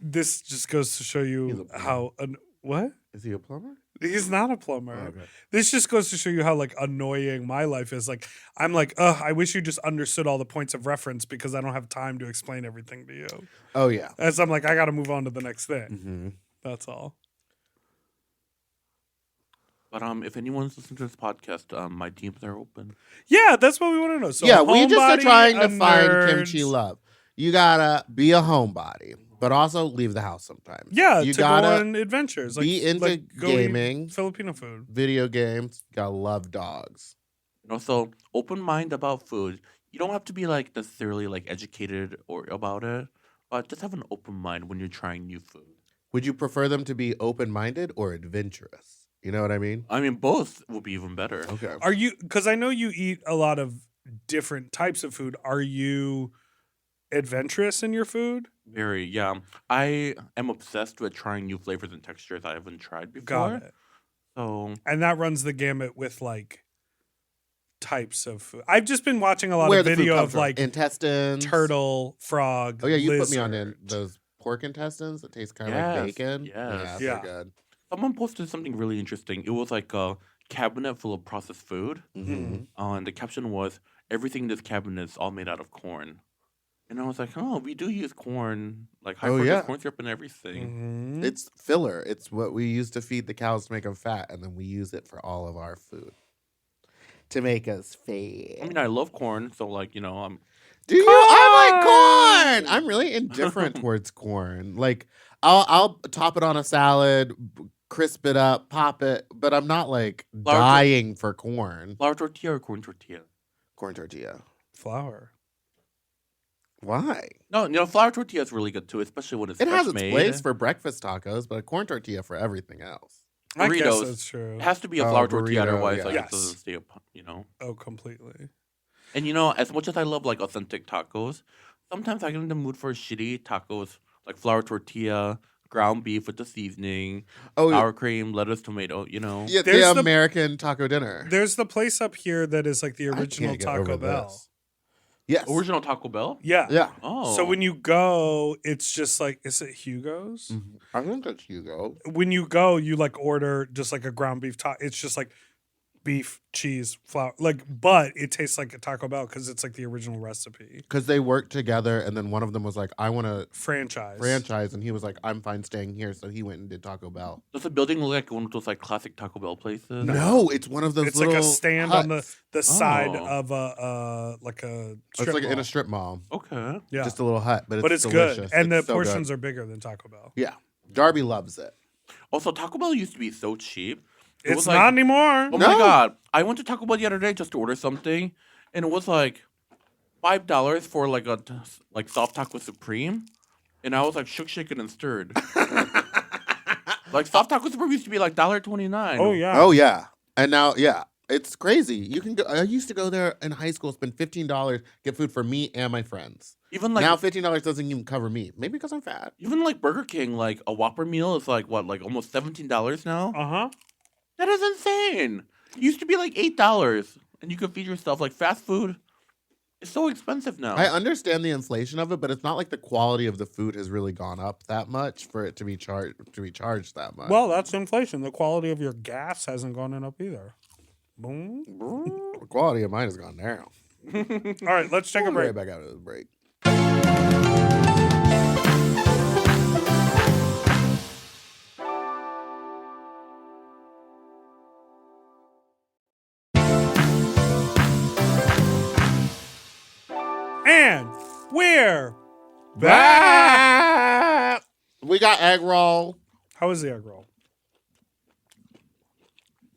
this just goes to show you how what? Is he a plumber? He's not a plumber. Oh, okay. This just goes to show you how like annoying my life is. Like I'm like, I wish you just understood all the points of reference because I don't have time to explain everything to you. Oh yeah. As I'm like, I got to move on to the next thing. Mm-hmm. That's all. But if anyone's listening to this podcast, my DMs are open. Yeah, that's what we want to know. So Yeah, we just are homebody, trying to a find nerd. kimchi love. You gotta be a homebody, but also leave the house sometimes. Yeah, you to go on adventures. Like, be into go eat gaming. Filipino food. Video games. Gotta love dogs. And also, open mind about food. You don't have to be like necessarily like educated or about it, but just have an open mind when you're trying new food. Would you prefer them to be open-minded or adventurous? You know what I mean? I mean, both will be even better. Okay. Are you? Because I know you eat a lot of different types of food. Are you adventurous in your food? Very, yeah. I am obsessed with trying new flavors and textures I haven't tried before. Got it. So, And that runs the gamut with like types of food. I've just been watching a lot Where of the food video comes of from. like intestines, turtle, frog. Oh yeah, you put me on lizard. those pork intestines that taste kind of Yes, like bacon. yes. Yeah, Yeah. they're good. someone posted something really interesting. It was like a cabinet full of processed food. Mm-hmm. And the caption was, everything in this cabinet is all made out of corn. And I was like, oh, we do use corn, like high fructose yeah. corn syrup and everything. Mhm. It's filler. It's what we use to feed the cows to make them fat, and then we use it for all of our food to make us fat. I mean, I love corn, so like, I'm Do you? I like corn. I'm really indifferent towards corn. Like I'll top it on a salad, crisp it up, pop it, but I'm not like dying for corn. flour tortilla or corn tortilla. Corn tortilla. Flour. Why? No, flour tortilla is really good too, especially when it's It has fresh its made. place for breakfast tacos, but a corn tortilla for everything else. I guess Burritos. that's true. It has to be a Oh, flour tortilla, burrito, otherwise yeah. like Yes. it doesn't stay up, Oh, completely. And as much as I love like authentic tacos, sometimes I get in the mood for shitty tacos, like flour tortilla, ground beef with the seasoning, Oh, sour cream, lettuce, tomato. yeah, There's the the- American taco dinner. There's the place up here that is like the I original can't get over Taco Bell. this. Yes. Original Taco Bell. Yeah. Yeah. Oh, So when you go, it's just like, is it Hugo's? I think that's Hugo. When you go, you like order just like a ground beef taco. It's just like beef, cheese, flour. Like, but it tastes like a Taco Bell because it's like the original recipe. Because they worked together, and then one of them was like, I want to Franchise. and he was like, I'm fine staying here. So he went and did Taco Bell. does the building look like one of those like classic Taco Bell places? No, it's one of those It's little like a stand on huts. the side Oh. of a like a It's strip like in mall. a strip mall. Okay. Yeah. Just a little hut, but it's good. delicious. And It's the so good. portions are bigger than Taco Bell. Yeah. Darby loves it. Also, Taco Bell used to be so cheap. It It's was not like, anymore. oh No. my god! I went to Taco Bell the other day just to order something, and it was like $5 for like a soft taco supreme, and I was like shook, shaken, and stirred. Like soft taco supreme used to be like $1.29. Oh yeah. Oh, yeah. And now, yeah. It's crazy. You can go. I used to go there in high school, spend $15, get food for me and my friends. Even like Now $15 doesn't even cover me. Maybe because I'm fat. even like Burger King, like a Whopper meal is like what, like almost $17 now. Uh-huh. That is insane. It used to be like $8, and you could feed yourself. Like fast food is so expensive now. I understand the inflation of it, but it's not like the quality of the food has really gone up that much for it to be charged that much. Well, that's inflation. The quality of your gas hasn't gone up either. Boom. the quality of mine has gone down. All right, let's take a We'll be break. right back out of the break. And we're Back. We got egg roll. How is the egg roll?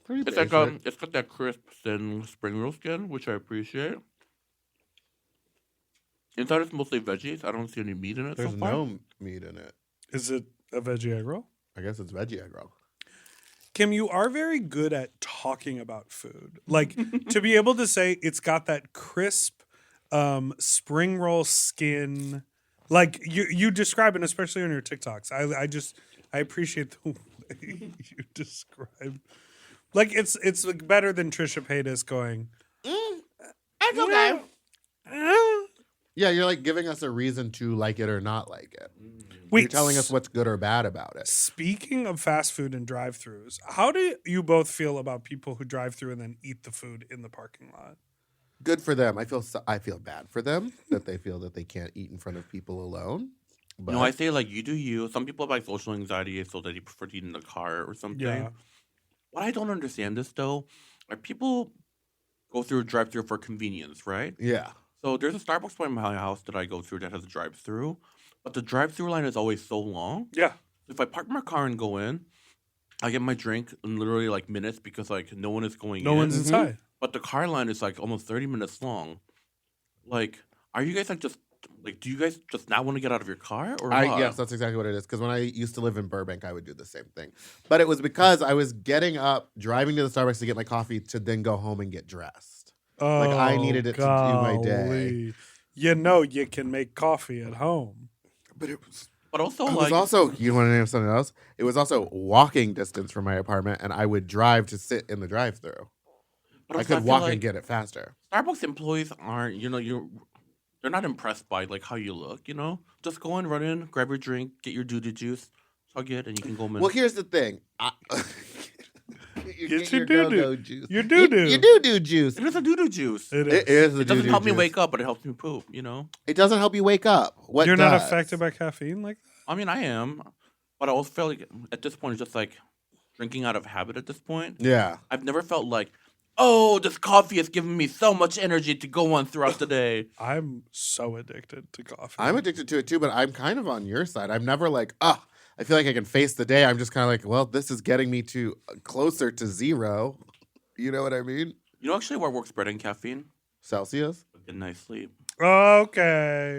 Pretty It's like basic. it's got that crisp thin spring roll skin, which I appreciate. Inside it's mostly veggies. I don't see any meat in it There's so far. no meat in it. Is it a veggie egg roll? I guess it's veggie egg roll. Kim, you are very good at talking about food. Like to be able to say it's got that crisp spring roll skin. Like you describe it, especially on your TikToks. I appreciate the way you describe. Like it's like better than Trisha Paytas going. That's okay. Yeah, you're like giving us a reason to like it or not like it. Wait, You're telling us what's good or bad about it. Speaking of fast food and drive-throughs, how do you both feel about people who drive through and then eat the food in the parking lot? Good for them. I feel bad for them that they feel that they can't eat in front of people alone. But No, I say like you do you. Some people have like social anxiety, so that they prefer to eat in the car or something. Yeah. What I don't understand is though, are people go through a drive-through for convenience, right? yeah. So there's a Starbucks by my house that I go through that has a drive-through, but the drive-through line is always so long. Yeah. If I park my car and go in, I get my drink in literally like minutes because like no one is going No in. one's inside. But the car line is like almost 30 minutes long. Like, are you guys like just like do you guys just not want to get out of your car or what? Yes, that's exactly what it is. Because when I used to live in Burbank, I would do the same thing. But it was because I was getting up, driving to the Starbucks to get my coffee, to then go home and get dressed. Like, I needed it to do my day. golly. You know you can make coffee at home. But it was. But also It like was also, you want to name something else? It was also walking distance from my apartment, and I would drive to sit in the drive-through. but I also could feel walk like and get it faster. Starbucks employees aren't, they're not impressed by like how you look, you know? Just go in, run in, grab your drink, get your doo-doo juice, chug it, and you can go in. Well, here's the thing. Get your doo-doo. go-go juice. Your doo-doo. Your doo-doo juice. it is a doo-doo juice. It It is. is the It doesn't doo-doo help me juice. wake up, but it helps me poop, you know? It doesn't help you wake up. What You're not does? affected by caffeine like that? I mean, I am, but I also feel like at this point it's just like drinking out of habit at this point. Yeah. I've never felt like, oh, this coffee has given me so much energy to go on throughout the day. I'm so addicted to coffee. I'm addicted to it too, but I'm kind of on your side. I'm never like, I feel like I can face the day. I'm just kind of like, well, this is getting me to closer to zero. You know what I mean? You know actually what works better than caffeine? Celsius. A nice sleep. Okay.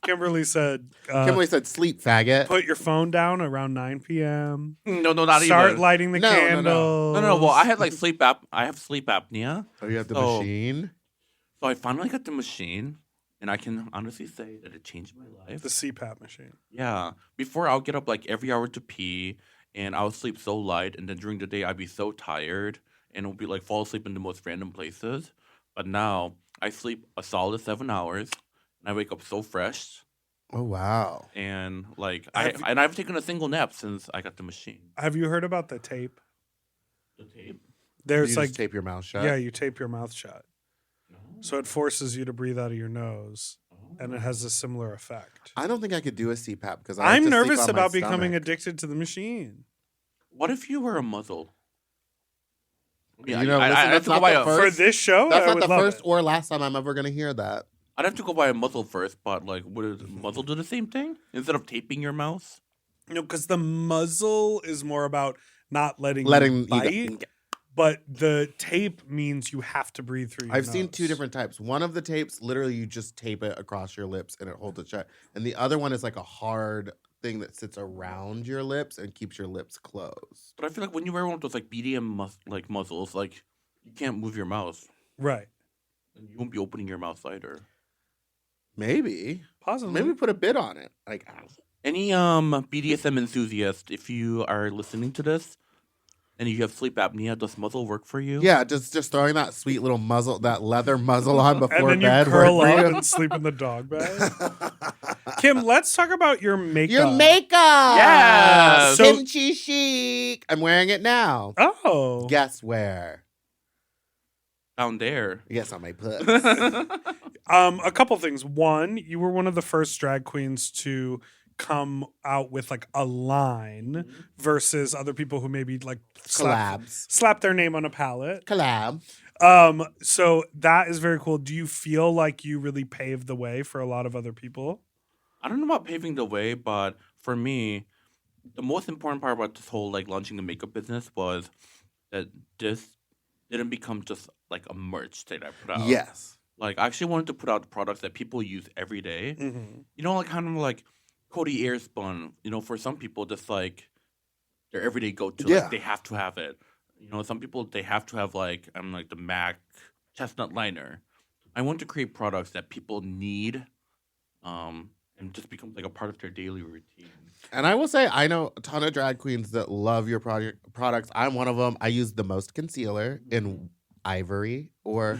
Kimberly said, Kimberly said, sleep, faggot. put your phone down around 9 p.m. No, not Start even. lighting the No, no, no. candles. No. Well, I had like I have sleep apnea. Oh, you have the So- machine? So I finally got the machine, and I can honestly say that it changed my life. The CPAP machine. Yeah. Before I'll get up like every hour to pee, and I'll sleep so light, and then during the day I'd be so tired, and it'll be like fall asleep in the most random places. But now I sleep a solid 7 hours, and I wake up so fresh, Oh, wow. and like Have you- I haven't taken a single nap since I got the machine. Have you heard about the tape? The tape. There's you like, just tape your mouth shut? yeah, you tape your mouth shut. So it forces you to breathe out of your nose, and it has a similar effect. I don't think I could do a CPAP because I I'm like to sleep nervous on my about becoming stomach. addicted to the machine. What if you were a muzzle? Yeah, You know, I'd listen, have that's to go not buy the a. first- For this show, That's I not would the love first it. or last time I'm ever going to hear that. I'd have to go buy a muzzle first, but like, would a muzzle do the same thing instead of taping your mouth? No, because the muzzle is more about not letting Letting you you bite, go- but the tape means you have to breathe through your I've seen nose. two different types. One of the tapes, literally, you just tape it across your lips and it holds it shut. And the other one is like a hard thing that sits around your lips and keeps your lips closed. But I feel like when you wear one of those like BDM like muzzles, like you can't move your mouth. Right. And you won't be opening your mouth either. Maybe. Possibly. Maybe put a bit on it. Like, Any BDSM enthusiast, if you are listening to this and you have sleep apnea, does muzzle work for you? yeah, just throwing that sweet little muzzle, that leather muzzle on And before then you bed. curl work for up you? and sleep in the dog bed. Kim, let's talk about your makeup. Your makeup. Yes. So- Kimchi chic. I'm wearing it now. Oh. Guess where? Down there. Yes, on my puss. A couple things. One, you were one of the first drag queens to come out with like a line versus other people who maybe like Collabs. slap their name on a palette. Collab. So that is very cool. Do you feel like you really paved the way for a lot of other people? I don't know about paving the way, but for me, the most important part about this whole like launching the makeup business was that this didn't become just like a merch that I put out. Yes. Like I actually wanted to put out products that people use every day. Mm-hmm. You know, like kind of like Cody Airspun. You know, for some people, just like their everyday go-to. Yeah. Like they have to have it. You know, some people they have to have like like the MAC chestnut liner. I want to create products that people need, and just become like a part of their daily routine. And I will say, I know a ton of drag queens that love your products. I'm one of them. I use the most concealer in ivory or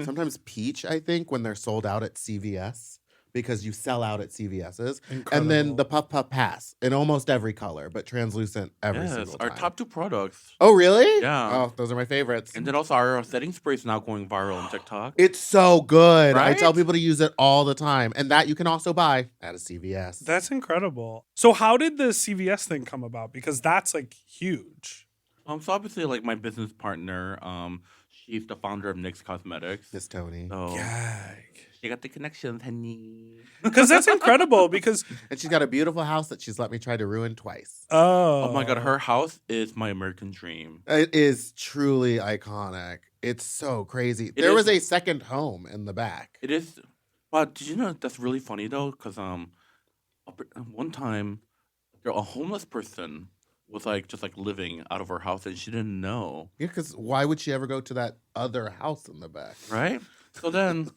sometimes peach, I think, when they're sold out at CVS because you sell out at CVS's. And then the Puff Puff Pass in almost every color, but translucent every single our time. top 2 products. Oh, really? Yeah. Oh, those are my favorites. And then also our setting spray is now going viral on TikTok. It's so good. I Right? tell people to use it all the time. And that you can also buy at a CVS. That's incredible. So how did the CVS thing come about? Because that's like huge. So obviously, like my business partner, she's the founder of NYX Cosmetics. Miss Tony. So Gag. she got the connections, honey. Because that's incredible. Because And she's got a beautiful house that she's let me try to ruin twice. Oh my god, her house is my American dream. It is truly iconic. It's so crazy. It There was is- a second home in the back. It is, but did you know that's really funny though? Because one time, a homeless person was like just like living out of her house and she didn't know, Yeah, because why would she ever go to that other house in the back? right? So then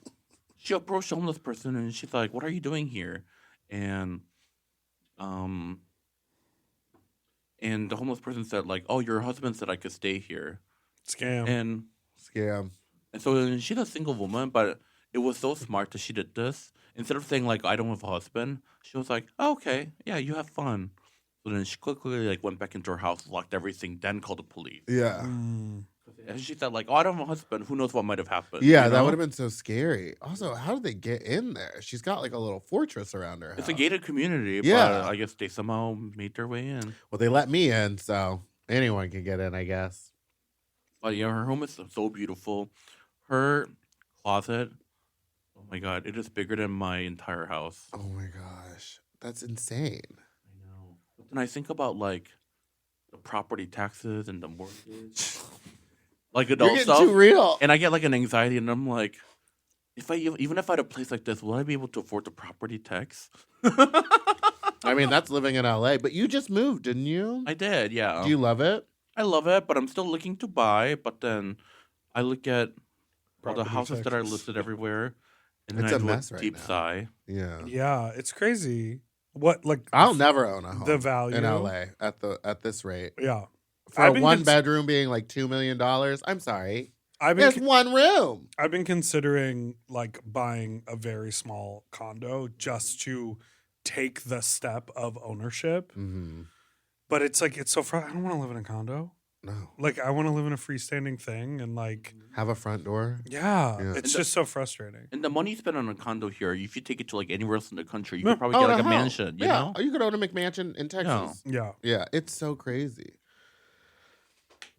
she approached the homeless person and she's like, "What are you doing here?" And the homeless person said like, "Oh, your husband said I could stay here." scam. And Scam. so she's a single woman, but it was so smart that she did this. Instead of saying like, "I don't have a husband," she was like, oh, "Okay, yeah, you have fun." So then she quickly like went back into her house, locked everything, then called the police. Yeah. Mm. And she said like, "Oh, I don't have a husband. Who knows what might have happened?" Yeah, you that know? would have been so scary. Also, how did they get in there? She's got like a little fortress around her It's a house. gated community, Yeah. but I guess they somehow made their way in. Well, they let me in, so anyone can get in, I guess. But yeah, her home is so beautiful. Her closet, oh my god, it is bigger than my entire house. Oh my gosh. That's insane. I know. But then I think about like the property taxes and the mortgage, like You're adult getting stuff, too real. and I get like an anxiety, and I'm like, even if I had a place like this, will I be able to afford the property tax? I mean, that's living in LA, but you just moved, didn't you? I did, yeah. Do you love it? I love it, but I'm still looking to buy. But then I look at all the Property houses that are taxes. listed everywhere, and then It's I a do mess a right deep now. sigh. Yeah. Yeah, it's crazy. What like I'll never own a home the value in LA at this rate. Yeah, For I've a been one cons- bedroom being like $2 million, I'm sorry. I've There's been one room. I've been considering like buying a very small condo just to take the step of ownership. Mm-hmm. But it's like it's so I don't want to live in a condo. No. Like I want to live in a freestanding thing and like Have a front door. yeah, Yeah. it's And just so frustrating. And the money you spend on a condo here, if you take it to like anywhere else in the country, you No. could probably get Oh, like a hell. mansion. You know? You could own a McMansion in Texas. Yeah. Yeah, it's so crazy.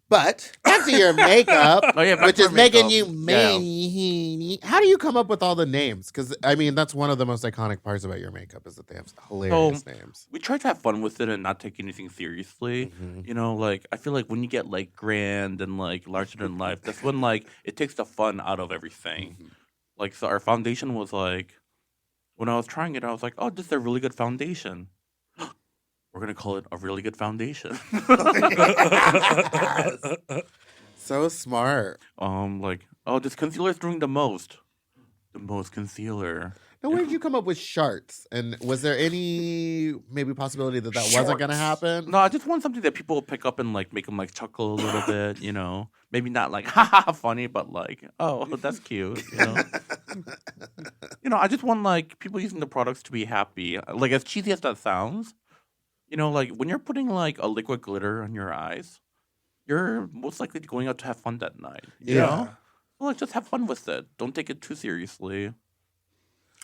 But back to your makeup, Oh yeah, back which to is our making makeup. you Yeah. many. How do you come up with all the names? Because I mean, that's one of the most iconic parts about your makeup is that they have hilarious names. We try to have fun with it and not take anything seriously. Mhm. You know, like I feel like when you get like grand and like larger than life, that's when like it takes the fun out of everything. Mhm. Like so, our foundation was like when I was trying it, I was like, "Oh, this is a really good foundation." We're gonna call it a really good foundation. So smart. Like, oh, this concealer is doing the most. The most concealer. Now, where did you come up with sharts? And was there any maybe possibility that wasn't going to Shorts. happen? No, I just want something that people will pick up and like make them like chuckle a little bit, you know. Maybe not like ha ha funny, but like, oh, that's cute, you know. I just want like people using the products to be happy. Like as cheesy as that sounds, like when you're putting like a liquid glitter on your eyes, you're most likely going out to have fun that night. You Yeah. know? Well, like just have fun with it. Don't take it too seriously.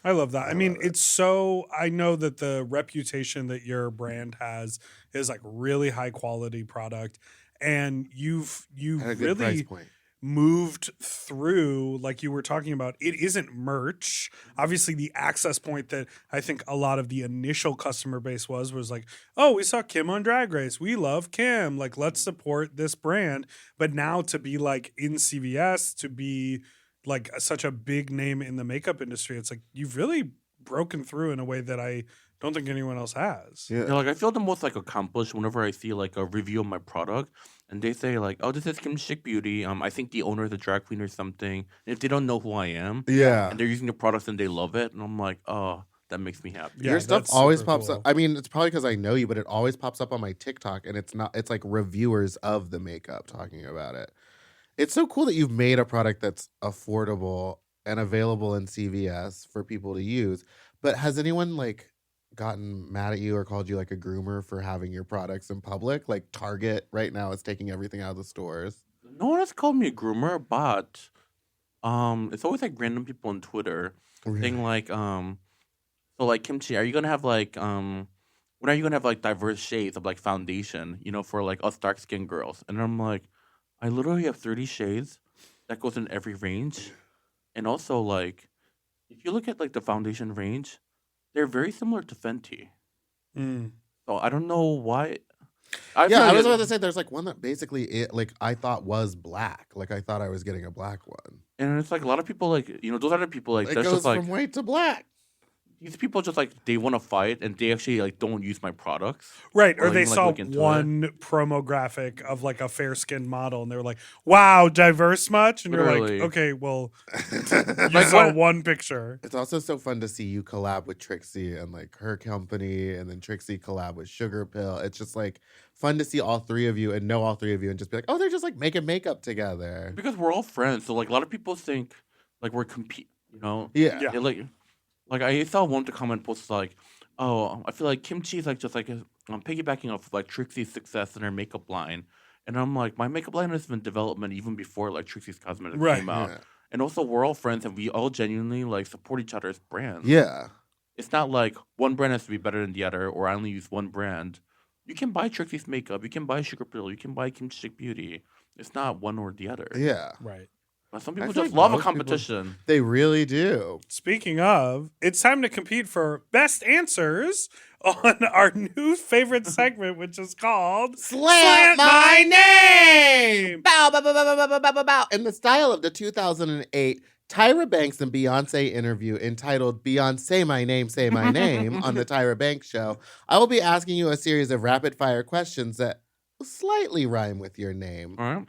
I love that. I mean, it's so, I know that the reputation that your brand has is like really high quality product, and you've At a good price really point. moved through, like you were talking about, it isn't merch. Obviously, the access point that I think a lot of the initial customer base was like, oh, we saw Kim on Drag Race. We love Kim. Like, let's support this brand. But now to be like in CVS, to be like such a big name in the makeup industry, it's like you've really broken through in a way that I don't think anyone else has. Yeah. Like I feel the most like accomplished whenever I see like a review of my product and they say like, "Oh, this is Kim Chic Beauty. I think the owner is a drag queen or something." And if they don't know who I am, Yeah. and they're using the products and they love it, and I'm like, "Oh, that makes me happy." Yeah, Your stuff that's always super pops cool. up. I mean, it's probably because I know you, but it always pops up on my TikTok, and it's like reviewers of the makeup talking about it. It's so cool that you've made a product that's affordable and available in CVS for people to use. But has anyone like gotten mad at you or called you like a groomer for having your products in public? Like Target right now is taking everything out of the stores. No one has called me a groomer, but it's always like random people on Twitter saying like, so like Kimchi, are you gonna have like when are you gonna have like diverse shades of like foundation, for like us dark skinned girls? And I'm like, I literally have 30 shades that goes in every range. And also like if you look at like the foundation range, they're very similar to Fenty. Mm. So I don't know why. Yeah, feel I like was it- about to say there's like one that basically like I thought was black. Like I thought I was getting a black one. and it's like a lot of people like those other people like It that's goes just like from white to black. these people just like they want to fight and they actually like don't use my products. Right. Or, Or like, they even, like, saw look into one promo graphic of like a fair skinned model and they were like, wow, diverse much? And Literally. you're like, okay, well, you Like, saw what- one picture. It's also so fun to see you collab with Trixie and like her company, and then Trixie collab with Sugar Pill. It's just like fun to see all three of you and know all three of you and just be like, oh, they're just like making makeup together. Because we're all friends, so like a lot of people think like we're compete. Yeah. Yeah. Like I saw one of the comment posts like, "Oh, I feel like Kimchi is like just like I'm piggybacking off of like Trixie's success in her makeup line," and I'm like, my makeup line has been in development even before like Trixie's cosmetics Right, came out, Yeah. and also we're all friends and we all genuinely like support each other's brands. Yeah. It's not like one brand has to be better than the other, or I only use one brand. You can buy Trixie's makeup, you can buy Sugar Pill, you can buy Kimchi Chic Beauty. It's not one or the other. Yeah. Right. But some I people feel just like love a most people- competition. They really do. Speaking of, it's time to compete for best answers on our new favorite segment, which is called Slant my name! Bow, bow, bow, bow, bow, bow, bow, bow, bow. In the style of the 2008 Tyra Banks and Beyonce interview entitled Beyonce My Name, Say My Name on the Tyra Banks Show, I will be asking you a series of rapid fire questions that slightly rhyme with your name. All right.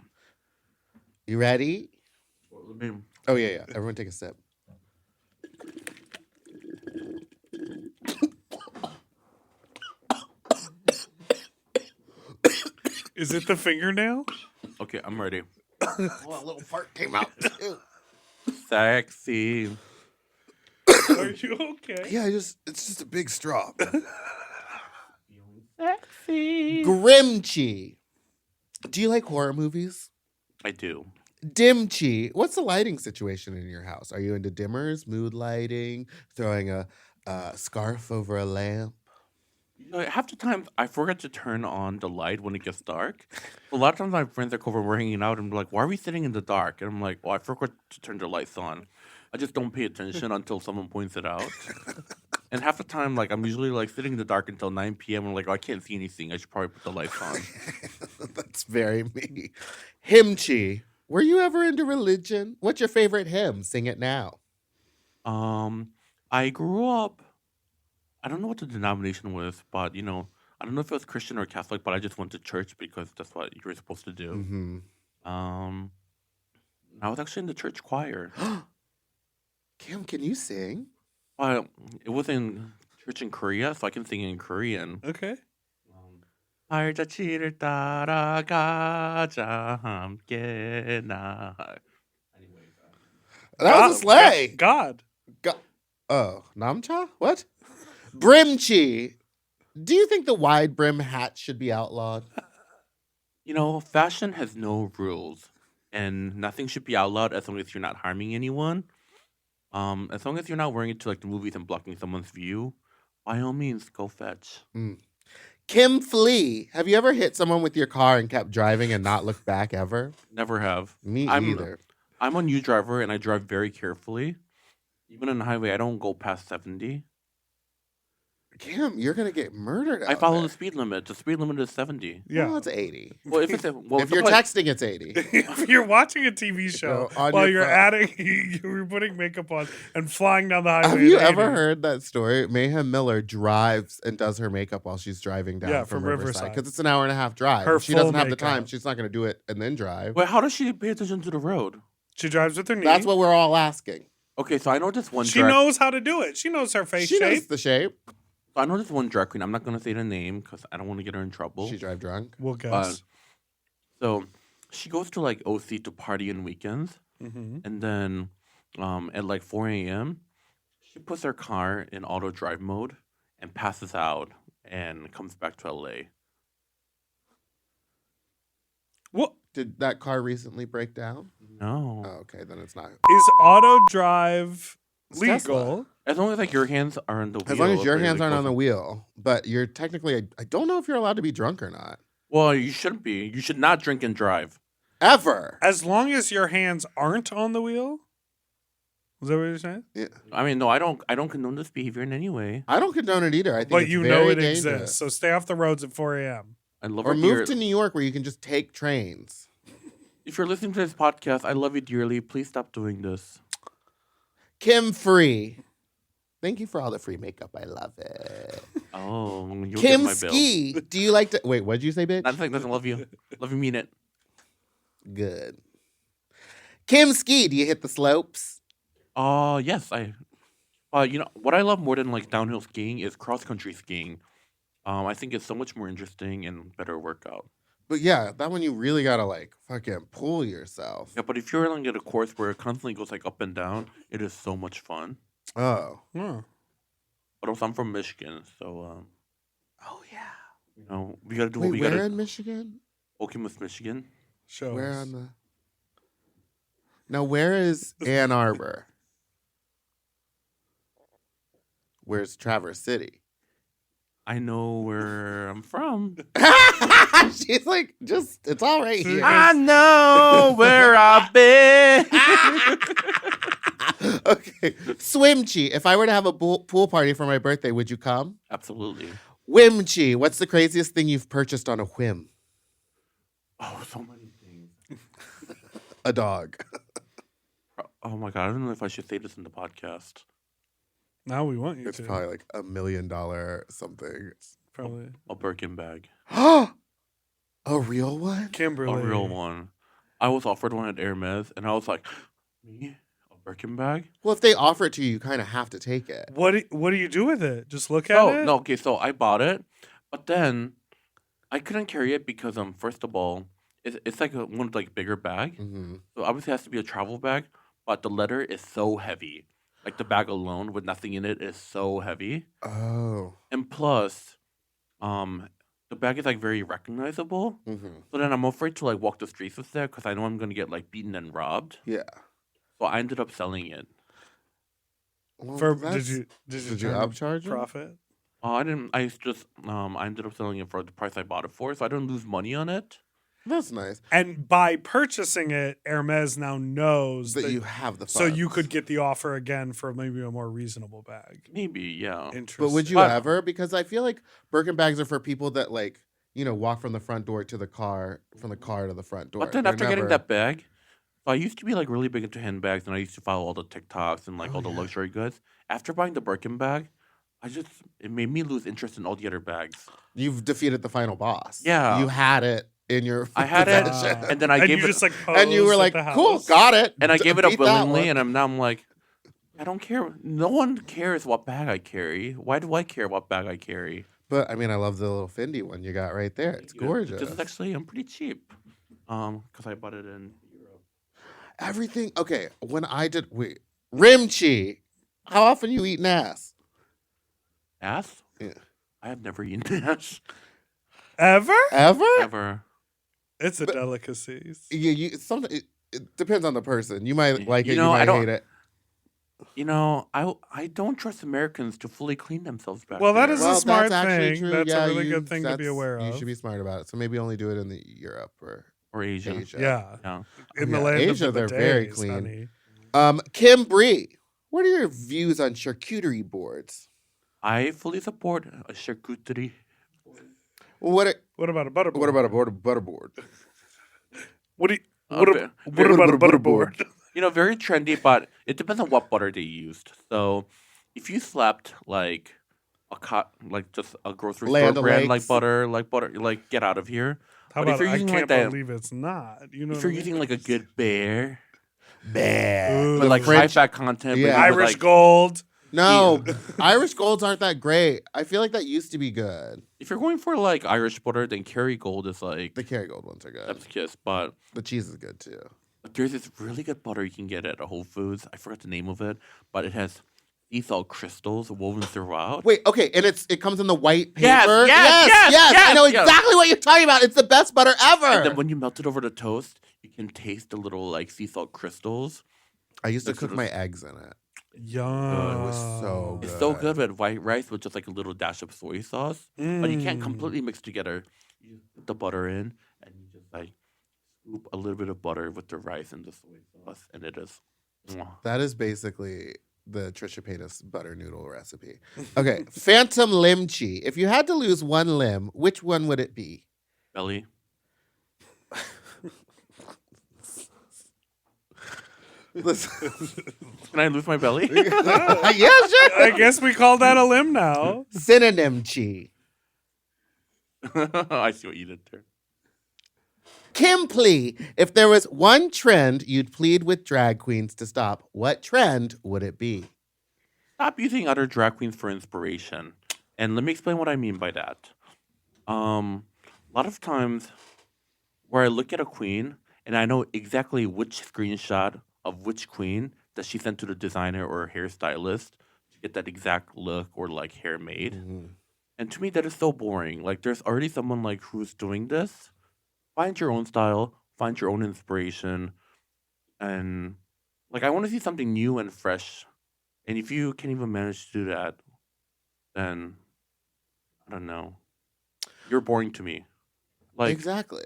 You ready? Let me- Oh, yeah. Everyone take a sip. Is it the fingernail? Okay, I'm ready. Oh, a little fart came out, too. Sexy. Are you okay? Yeah, it's just a big straw. Sexy. Grimchi. Do you like horror movies? I do. Dimchi. What's the lighting situation in your house? Are you into dimmers, mood lighting, throwing a scarf over a lamp? Half the time, I forget to turn on the light when it gets dark. A lot of times, my friends are over, we're hanging out, and they're like, "Why are we sitting in the dark?" And I'm like, "Well, I forgot to turn the lights on. I just don't pay attention until someone points it out." And half the time, like I'm usually like sitting in the dark until 9 p.m. I'm like, "Oh, I can't see anything. I should probably put the lights on." That's very me. Hymchi. Were you ever into religion? What's your favorite hymn? Sing it now. I grew up. I don't know what the denomination was, but I don't know if it was Christian or Catholic, but I just went to church because that's what you were supposed to do. Mm-hmm. Um, I was actually in the church choir. Kim, can you sing? Well, it was in church in Korea, so I can sing in Korean. Okay. 발자취를 따라가자 함께 나. Anyways, That was a sleigh. God. Oh, Namcha? What? Brimchi. Do you think the wide brim hat should be outlawed? you know, fashion has no rules, and nothing should be outlawed as long as you're not harming anyone. As long as you're not wearing it to like the movies and blocking someone's view, by all means, go fetch. Kim Flea. Have you ever hit someone with your car and kept driving and not looked back ever? Never have. Me I'm- either. I'm a new driver and I drive very carefully. Even on the highway, I don't go past 70. Kim, you're gonna get murdered. I out follow there. the speed limit. The speed limit is 70. Yeah. Well, it's 80. Well, if it's a, well, If you're somebody- texting, it's 80. If you're watching a TV show on while your you're phone. you're putting makeup on and flying down the highway. Have you at ever 80. heard that story? Mayhem Miller drives and does her makeup while she's driving down Yeah, from from Riverside Riverside. because it's an hour and a half drive. Her If she full doesn't have the time. makeup. She's not going to do it and then drive. Wait, how does she pay attention to the road? She drives with her knee. That's what we're all asking. Okay, so I know this one. She drag- knows how to do it. She knows her face She shape. knows the shape. I know this one drag queen. I'm not gonna say the name because I don't want to get her in trouble. She drive drunk. We'll guess. So she goes to like OC to party on weekends, Mm-hmm. and then at like 4 a.m. she puts her car in auto drive mode and passes out and comes back to LA. What Did that car recently break down? No, Oh, okay, then it's not. is auto drive It's legal? Tesla. as long as like your hands are on the wheel. As long as your it hands aren't goes on the wheel, but you're technically, I don't know if you're allowed to be drunk or not. Well, you shouldn't be. You should not drink and drive. Ever. As long as your hands aren't on the wheel. Is that what you're saying? I mean, no, I don't condone this behavior in any way. I don't condone it either. I think But it's you very know it dangerous. exists. So stay off the roads at 4 a.m. I love Or her move dear- to New York where you can just take trains. If you're listening to this podcast, I love you dearly. Please stop doing this. Kim Free. Thank you for all the free makeup. I love it. Oh, you'll Kim get my bill. Ski. Do you like to wait? What'd you say, bitch? Nothing doesn't love you. Love you, mean it. Good. Kim Ski. Do you hit the slopes? Yes, you know what I love more than like downhill skiing is cross country skiing. I think it's so much more interesting and better workout. But yeah, that one you really gotta like fucking pull yourself. Yeah, but if you're like at a course where it constantly goes like up and down, it is so much fun. Oh. Oh. But also, I'm from Michigan, so Oh yeah. you know we gotta do Wait, what we where gotta. in Michigan? Okemos, Michigan. Show Where us. on the? Now where is Ann Arbor? Where's Traverse City? I know where I'm from. She's like, just it's all right here. I know where I've been. Okay, Swimchi. If I were to have a pool party for my birthday, would you come? Absolutely. Whimchi. What's the craziest thing you've purchased on a whim? Oh, so many things. A dog. Oh my god, I don't know if I should say this in the podcast. Now we want you It's to. probably like $1 million something. Probably. A Birkin bag. A real one? Kimberly. A real one. I was offered one at Hermes, and I was like, me? A Birkin bag? Well, if they offer it to you, you kind of have to take it. What do you do with it? Just look at Oh, it? no, okay, so I bought it, but then I couldn't carry it because, first of all, it's like one like bigger bag. Mm-hmm. So obviously it has to be a travel bag, but the leather is so heavy. Like the bag alone with nothing in it is so heavy. Oh. And plus, the bag is like very recognizable. Mm-hmm. So then I'm afraid to like walk the streets with that because I know I'm gonna get like beaten and robbed. Yeah. So I ended up selling it. Well, Did that's- you did you turn a upcharge them? profit? I didn't. I just I ended up selling it for the price I bought it for, so I didn't lose money on it. That's nice. And by purchasing it, Hermes now knows That you have the funds. so you could get the offer again for maybe a more reasonable bag. Maybe, yeah. Interesting. But would you But- ever? Because I feel like Birkin bags are for people that like, walk from the front door to the car, from the car to the front door. But then They're after getting never- that bag, so I used to be like really big into handbags, and I used to follow all the TikToks and like Oh, all the yeah. luxury goods. After buying the Birkin bag, it made me lose interest in all the other bags. You've defeated the final boss. Yeah. You had it. in your I had it, possession. and then I and gave you it, just like And you were posed like, at the cool, house. got it. and I gave it up Beat that willingly, one. and now I'm like, I don't care. No one cares what bag I carry. Why do I care what bag I carry? But I mean, I love the little Fendi one you got right there. It's gorgeous. This is actually pretty cheap. Because I bought it in Europe. Everything. Okay, when I did Rimchi, how often you eat ass? Ass? Yeah. I have never eaten ass Ever? Ever? ever. It's a delicacy. You sometimes it depends on the person. You might like You it. know, You I might don't- hate it. You know, I don't trust Americans to fully clean themselves back Well, that there. is Well, a smart that's actually thing. true. That's Yeah, a really good thing to be that's- aware of. You should be smart about it. So maybe only do it in Europe or or Asia. Asia. Yeah. Yeah. In Yeah, the land Asia, of the they're very bidets, clean. honey. Kim Bree, what are your views on charcuterie boards? I fully support a charcuterie. What What about a butterboard? what about a butterboard? What do you, A what, bit- what about a butterboard? You know, very trendy, but it depends on what butter they used. So, if you slapped like like just a grocery Land store brand O'Lakes. like butter, like get out of here. How But if about you're I using can't like that, believe it's not. You know, if what you're I mean? using like a good bear, Bad. Ooh. with The like French- high fat content, but Yeah. you Irish like, gold. No, Irish golds aren't that great. I feel like that used to be good. if you're going for like Irish butter, then Kerrygold is like The Kerrygold ones are good. that's kiss. But The cheese is good too. there's this really good butter you can get at a Whole Foods. I forgot the name of it, but it has sea salt crystals woven throughout. Wait, okay, and it comes in the white paper. Yes, yes, I know yes. exactly what you're talking about. It's the best butter ever. And then when you melt it over the toast, you can taste the little like sea salt crystals. I used to This cook is- my eggs in it. Yum. It was so It's good. so good with white rice with just like a little dash of soy sauce. But you can't Mm. completely mix together. You just put the butter in and you just like scoop a little bit of butter with the rice and the soy sauce, and it is. Mwah. That is basically the Trisha Paytas butter noodle recipe. Okay, Phantom Limchi. If you had to lose one limb, which one would it be? Belly. Listen. Can I lose my belly? Yeah, sure. I guess we call that a limb now. Synonym chi. I see what you did there. Kim plea. If there was one trend you'd plead with drag queens to stop, what trend would it be? Stop using other drag queens for inspiration. And let me explain what I mean by that. A lot of times where I look at a queen and I know exactly which screenshot of which queen that she sent to the designer or hairstylist to get that exact look or like hair made. And to me that is so boring. Like there's already someone like who's doing this. Find your own style, find your own inspiration, and like I want to see something new and fresh. And if you can't even manage to do that, then I don't know. You're boring to me. Like Exactly.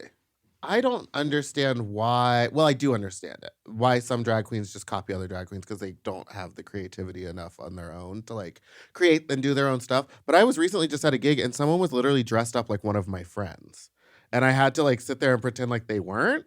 I don't understand why. Well, I do understand it. Why some drag queens just copy other drag queens because they don't have the creativity enough on their own to like create and do their own stuff. But I was recently just at a gig and someone was literally dressed up like one of my friends. And I had to like sit there and pretend like they weren't.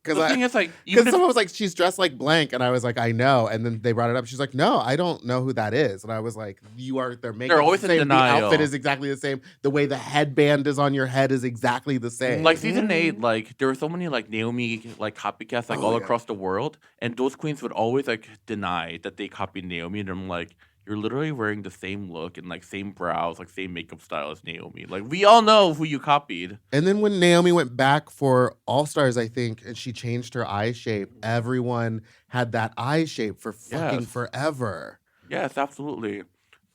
the Because thing is, like because even if, someone was like, she's dressed like blank. And I was like, I know. And then they brought it up. She's like, no, I don't know who that is. And I was like, they're making They're always the in same. denial. The outfit is exactly the same. The way the headband is on your head is exactly the same. like season 8, like there were so many like Naomi like copycats like Oh, all yeah. across the world, and those queens would always like deny that they copied Naomi, and I'm like, you're literally wearing the same look and like same brows, like same makeup style as Naomi. Like we all know who you copied. And then when Naomi went back for All Stars, I think, and she changed her eye shape, everyone had that eye shape for fucking Yes. forever. Yes, absolutely.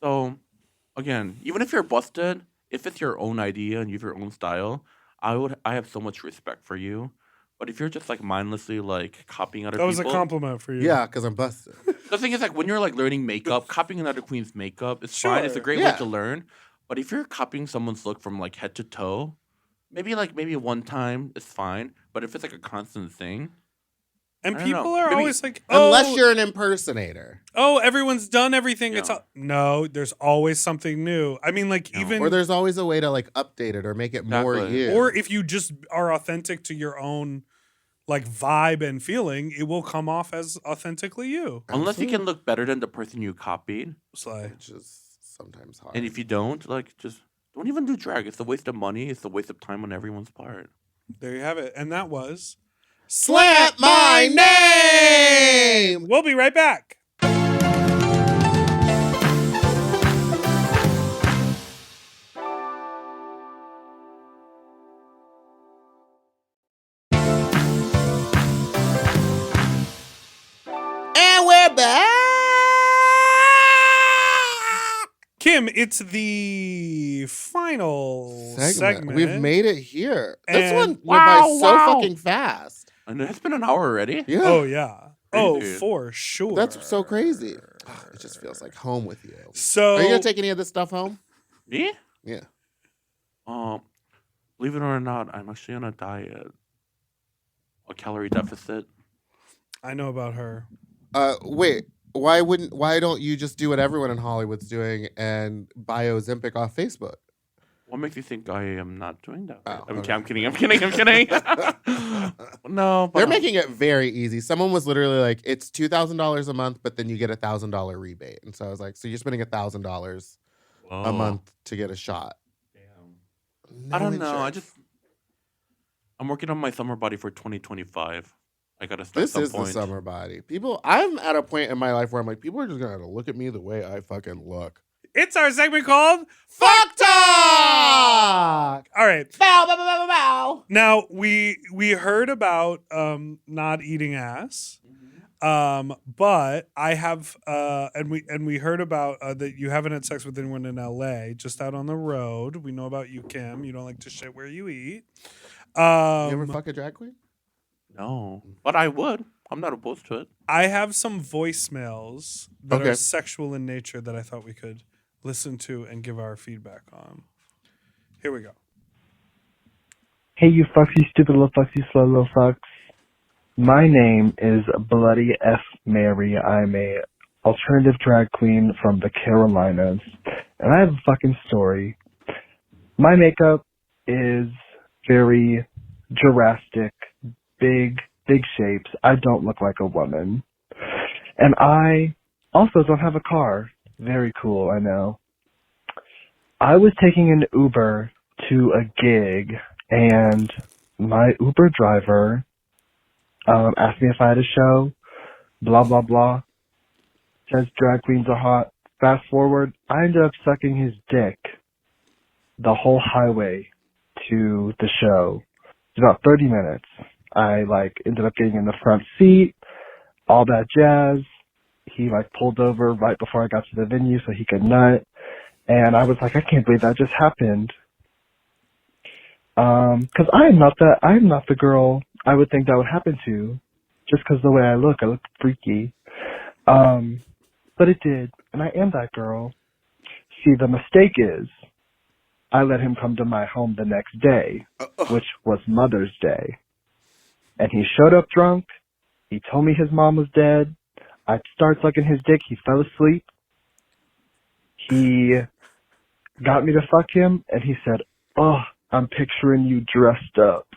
So again, even if you're busted, if it's your own idea and you have your own style, I have so much respect for you. But if you're just like mindlessly like copying other That was a people, compliment for you. Yeah, because I'm busted. the thing is like when you're like learning makeup, copying another queen's makeup is fine. It's a Sure. great Yeah. way to learn. But if you're copying someone's look from like head to toe, maybe one time it's fine. But if it's like a constant thing, And I don't know. people are Maybe- always like, oh, Unless you're an impersonator. oh, everyone's done everything. It's Yeah. all... No, there's always something new. I mean, like No. even Or there's always a way to like update it or make it more Exactly. you. or if you just are authentic to your own like vibe and feeling, it will come off as authentically you. unless you can look better than the person you copied, So Which is sometimes hard. and if you don't, like just don't even do drag. It's a waste of money. It's a waste of time on everyone's part. There you have it. And that was Slap My Name! We'll be right back. And we're back! Kim, it's the final segment. We've made it here. This And- one went by so fucking fast. And it's been an hour already. Yeah. Oh, yeah. Oh, Crazy. for sure. That's so crazy. It just feels like home with you. So, Are you going to take any of this stuff home? Me? Yeah. Believe it or not, I'm actually on a diet. A calorie deficit. I know about her. Wait. Why don't you just do what everyone in Hollywood's doing and buy Ozempic off Facebook? What makes you think I am not doing that? Oh, I'm, okay. I'm kidding. No, but They're making it very easy. Someone was literally like, it's $2,000 a month, but then you get a $1,000 rebate. And so I was like, so you're spending $1,000 a month to get a shot. Damn. No I don't know. insurance. I'm working on my summer body for 2025. I gotta start. This some is point. the summer body. I'm at a point in my life where I'm like, people are just gonna have to look at me the way I fucking look. It's our segment called Fuck Talk! All right. Bow, bow, bow, bow, bow. Now we heard about not eating ass. But I have and we heard about that you haven't had sex with anyone in LA, just out on the road. We know about you, Kim. You don't like to shit where you eat. You ever fuck a drag queen? No, but I would. I'm not opposed to it. I have some voicemails that Okay. are sexual in nature that I thought we could listen to and give our feedback on. Here we go. Hey, you fucks, you stupid little fucks, you slow little fucks. My name is Bloody F. Mary. I'm a alternative drag queen from the Carolinas, and I have a fucking story. My makeup is very Jurassic, big shapes. I don't look like a woman. And I also don't have a car. Very cool, I know. I was taking an Uber to a gig, and my Uber driver asked me if I had a show, blah, blah, blah. Says drag queens are hot. Fast forward, I ended up sucking his dick the whole highway to the show. It's about 30 minutes. I ended up getting in the front seat, all that jazz. He pulled over right before I got to the venue so he could nut. And I was like, I can't believe that just happened. 'Cause I am not the girl I would think that would happen to, just 'cause the way I look freaky. But it did, and I am that girl. See, the mistake is, I let him come to my home the next day, which was Mother's Day. And he showed up drunk. He told me his mom was dead. I started sucking his dick. He fell asleep. He got me to fuck him, and he said, "Oh, I'm picturing you dressed up."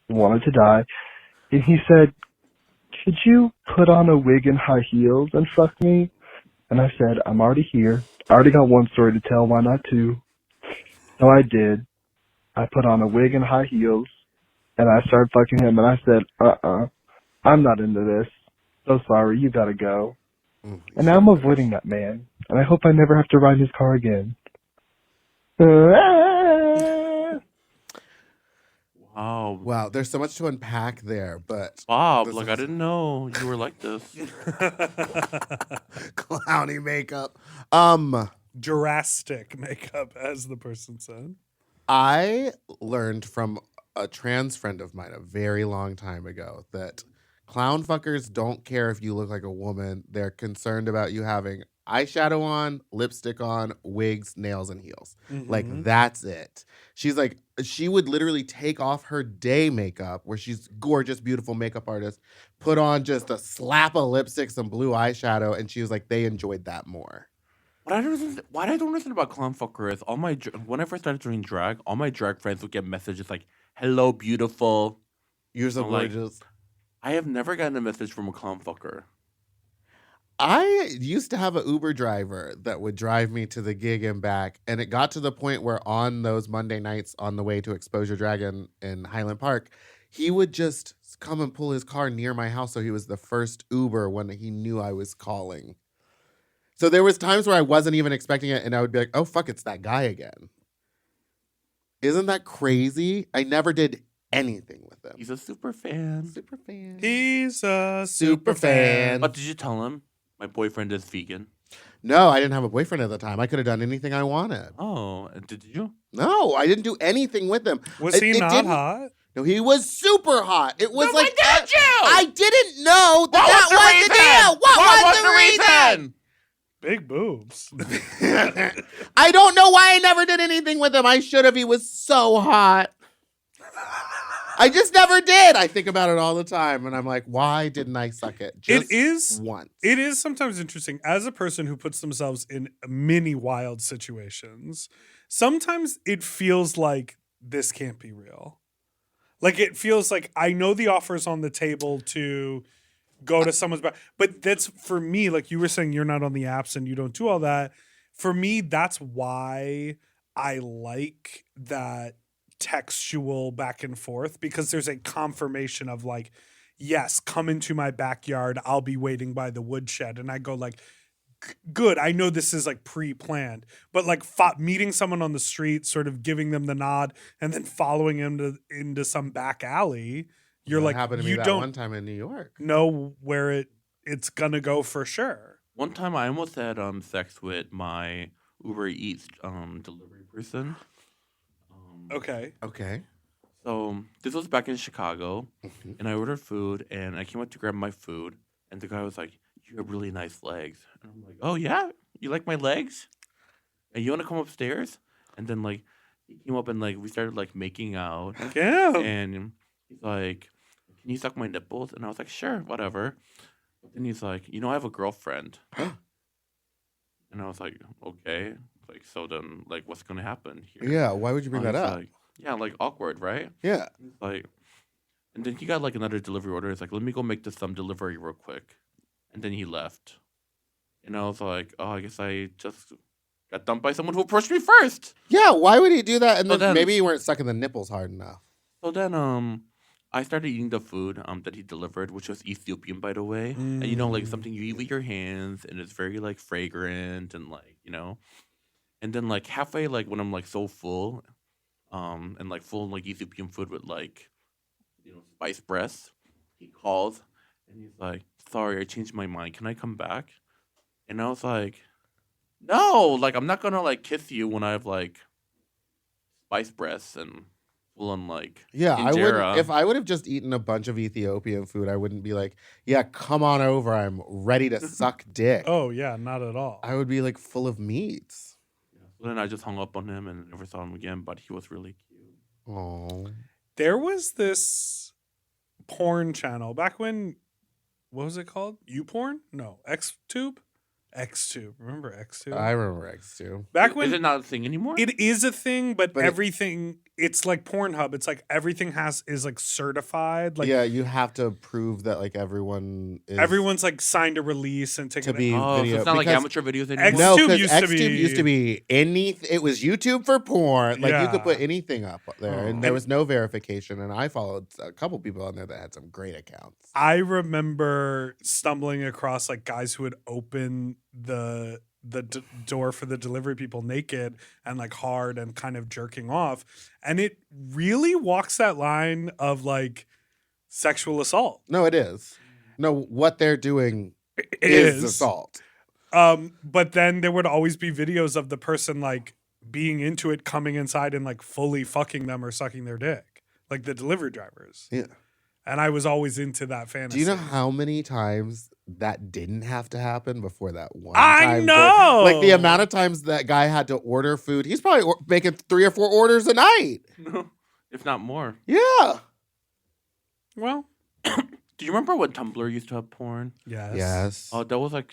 Wanted to die. And he said, "Could you put on a wig and high heels and fuck me?" And I said, "I'm already here. I already got one story to tell. Why not two?" So I did. I put on a wig and high heels, and I started fucking him, and I said, I'm not into this. So sorry, you gotta go. And now I'm avoiding that man, and I hope I never have to ride his car again. Wow. Wow, there's so much to unpack there, but Bob, this I is- didn't know you were like this. clowny makeup. Jurassic makeup, as the person said. I learned from a trans friend of mine a very long time ago that clown fuckers don't care if you look like a woman. They're concerned about you having eyeshadow on, lipstick on, wigs, nails, and heels. Like, that's it. She's like, she would literally take off her day makeup, where she's gorgeous, beautiful makeup artist, put on just a slap of lipstick, some blue eyeshadow, and she was like, they enjoyed that more. What I don't understand about clown fucker is when I first started doing drag, all my drag friends would get messages like, "Hello, beautiful." You're so I'm like, gorgeous. I have never gotten a message from a clown fucker. I used to have an Uber driver that would drive me to the gig and back. And it got to the point where on those Monday nights on the way to Exposure Dragon in Highland Park, he would just come and pull his car near my house. So he was the first Uber when he knew I was calling. So there was times where I wasn't even expecting it. And I would be like, oh, fuck, it's that guy again. Isn't that crazy? I never did anything with him. He's a super fan. Super fan. He's a Super fan. But did you tell him my boyfriend is vegan? No, I didn't have a boyfriend at the time. I could have done anything I wanted. Oh, did you? No, I didn't do anything with him. Was he not didn't- hot? No, he was super hot. It was Then like why did you? I didn't know that What was the deal. What was the reason? Big boobs. I don't know why I never did anything with him. I should have. He was so hot. I just never did. I think about it all the time, and I'm like, why didn't I suck it? Just once. It is sometimes interesting as a person who puts themselves in many wild situations. Sometimes it feels like this can't be real. Like it feels like I know the offer's on the table to go to someone's back, but that's for me. Like you were saying, you're not on the apps and you don't do all that. For me, that's why I like that textual back and forth, because there's a confirmation of like, yes, come into my backyard. I'll be waiting by the woodshed. And I go like, good. I know this is like pre-planned, but like meeting someone on the street, sort of giving them the nod and then following him into some back alley. You're That like, happened to me you that don't one time in New York. know where it's gonna go for sure. One time I almost had sex with my Uber Eats delivery person. Okay. Okay. So this was back in Chicago, Mhm. and I ordered food, and I came up to grab my food, and the guy was like, "You have really nice legs," and I'm like, "Oh yeah, you like my legs? And you want to come upstairs?" And then like he came up and like we started like making out, Yeah. and he's like, "Can you suck my nipples?" And I was like, "Sure, whatever." But then he's like, "I have a girlfriend," and I was like, "Okay." Like, so then, like, what's gonna happen here? Yeah. Why would you bring that He's up? Like, yeah, like awkward, right? Yeah. He's like, and then he got like another delivery order. He's like, "Let me go make this some delivery real quick," and then he left. And I was like, "Oh, I guess I just got dumped by someone who approached me first." Yeah. Why would he do that? And So then then- maybe you weren't sucking the nipples hard enough. So then, I started eating the food that he delivered, which was Ethiopian, by the way. And like something you eat with your hands, and it's very like fragrant and like And then like halfway, like when I'm like so full, and like full like Ethiopian food with like, spice breasts, he calls and he's like, "Sorry, I changed my mind. Can I come back?" And I was like, "No, like I'm not gonna like kiss you when I have like spice breasts and full on like Yeah, I injera." would. If I would have just eaten a bunch of Ethiopian food, I wouldn't be like, "Yeah, come on over. I'm ready to suck dick." Oh yeah, not at all. I would be like full of meats. So then I just hung up on him and never saw him again. But he was really cute. Oh, There was this porn channel back when, what was it called? YouPorn? No, XTube? XTube. Remember XTube? I remember X too. Back when Is it not a thing anymore? it is a thing, but But everything, it's like Pornhub. It's like everything is like certified. Like Yeah, you have to prove that like everyone's everyone's like signed a release and to taken be Oh, so video. it's not like because- amateur videos anymore. No, XTube because used to XTube be- used to be It was YouTube for porn. Like you could put Yeah. anything up there, Oh. and there was no verification. And I followed a couple people on there that had some great accounts. I remember stumbling across like guys who would open the door for the delivery people naked and like hard and kind of jerking off, and it really walks that line of like sexual assault. No, it is. No, what they're doing It is assault. But then there would always be videos of the person like being into it, coming inside and like fully fucking them or sucking their dick, like the delivery drivers. Yeah. And I was always into that fantasy. Do you know how many times that didn't have to happen before that one I time? know! Like the amount of times that guy had to order food. He's probably making 3 or 4 orders a night. if not more. Yeah. Well, Do you remember when Tumblr used to have porn? yes. Yes. Oh, that was like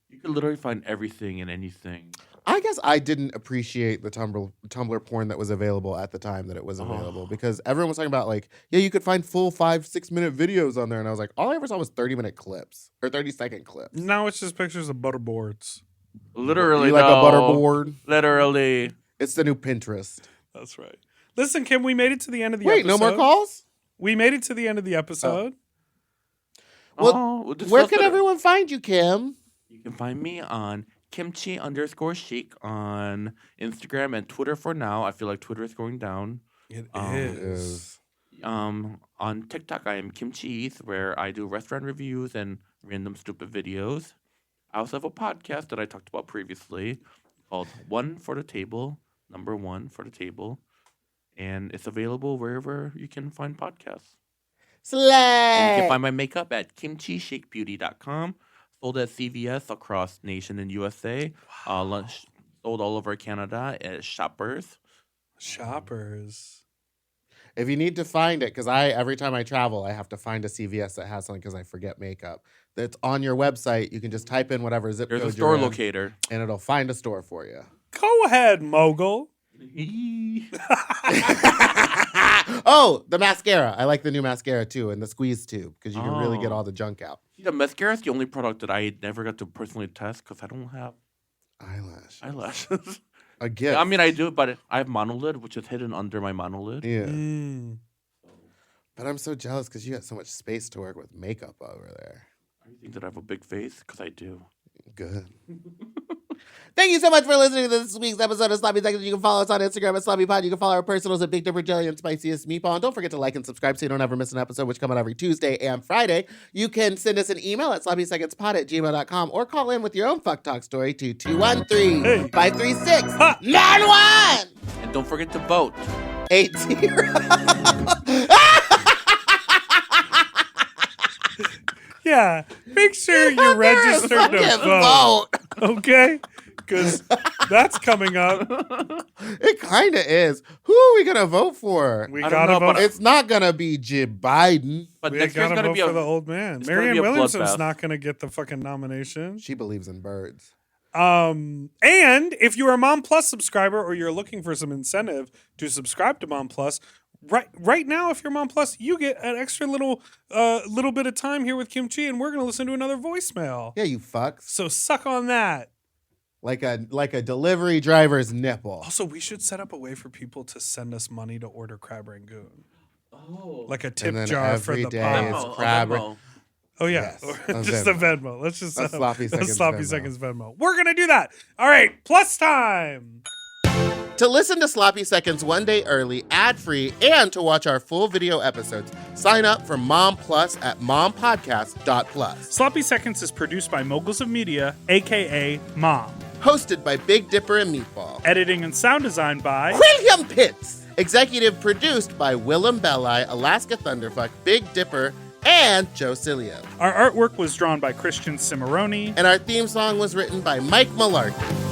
you could literally find everything and anything. I guess I didn't appreciate the Tumblr porn that was available at the time that it was available because everyone was talking about like, yeah, you could find full 5-6 minute videos on there. And I was like, all I ever saw was 30-minute clips or 30-second clips. Now it's just pictures of butterboards. Literally, You like no. a butterboard? Literally. It's the new Pinterest. That's right. Listen, Kim, we made it to the end of the Wait, episode. no more calls? We made it to the end of the episode. Well, this where was can better. everyone find you, Kim? You can find me on kimchi_chic on Instagram and Twitter for now. I feel like Twitter is going down. It It is. is. On TikTok, I am Kimchi Eats, where I do restaurant reviews and random stupid videos. I also have a podcast that I talked about previously called One for the Table, number 1 for the table. And it's available wherever you can find podcasts. And you Slay! can find my makeup at kimchishakebeauty.com. Sold at CVS across nation and USA. Sold all over Canada at Shoppers. Shoppers. If you need to find it, because every time I travel, I have to find a CVS that has something because I forget makeup. That's on your website. You can just type in whatever zip There's code a store you're in, locator. and it'll find a store for you. Go ahead, Mogul. Oh, the mascara. I like the new mascara too, and the squeeze tube because you can really get all the junk out. The mascara is the only product that I never got to personally test because I don't have Eyelash. eyelashes. A gift. I mean, I do, but I have monolid, which is hidden under my monolid. Yeah. Mm. But I'm so jealous because you got so much space to work with makeup over there. I think that I have a big face because I do. Good. Thank you so much for listening to this week's episode of Sloppy Seconds. You can follow us on Instagram at SloppyPod. You can follow our personals at Big Dipper Jelly and Spiciest Meatball. And don't forget to like and subscribe so you don't ever miss an episode, which come out every Tuesday and Friday. You can send us an email at sloppysecondspod@gmail.com or call in with your own fuck talk story to 213-536-9180. And don't forget to vote. Yeah, make sure you're registered to vote. Okay? Because that's coming up. It kind of is. Who are we going to vote for? We I don't gotta know, vote. but It's not going to be Jim Biden. But We next year's gotta going to vote be for a the old man. it's gonna be Marianne a Williamson's bloodbath. not going to get the fucking nomination. She believes in birds. And if you're a Mom Plus subscriber or you're looking for some incentive to subscribe to Mom Plus, right now, if you're Mom Plus, you get an extra little bit of time here with Kimchi, and we're going to listen to another voicemail. Yeah, you fucks. So suck on that. Like a delivery driver's nipple. Also, we should set up a way for people to send us money to order crab rangoon. Oh. Like a tip And then jar for every the day pod. it's Venmo, a crab. Venmo. Oh yeah, Yes, or a just Venmo. a Venmo. Let's just A set sloppy a seconds sloppy Venmo. seconds Venmo. We're gonna do that. All right, plus time. To listen to Sloppy Seconds one day early, ad-free, and to watch our full video episodes, sign up for Mom Plus at mompodcast.plus. Sloppy Seconds is produced by Moguls of Media, aka Mom. Hosted by Big Dipper and Meatball. Editing and sound design by William Pitts. Executive produced by Willem Belli, Alaska Thunderfuck, Big Dipper, and Joe Cilio. Our artwork was drawn by Christian Cimarroni. And our theme song was written by Mike Malarkey.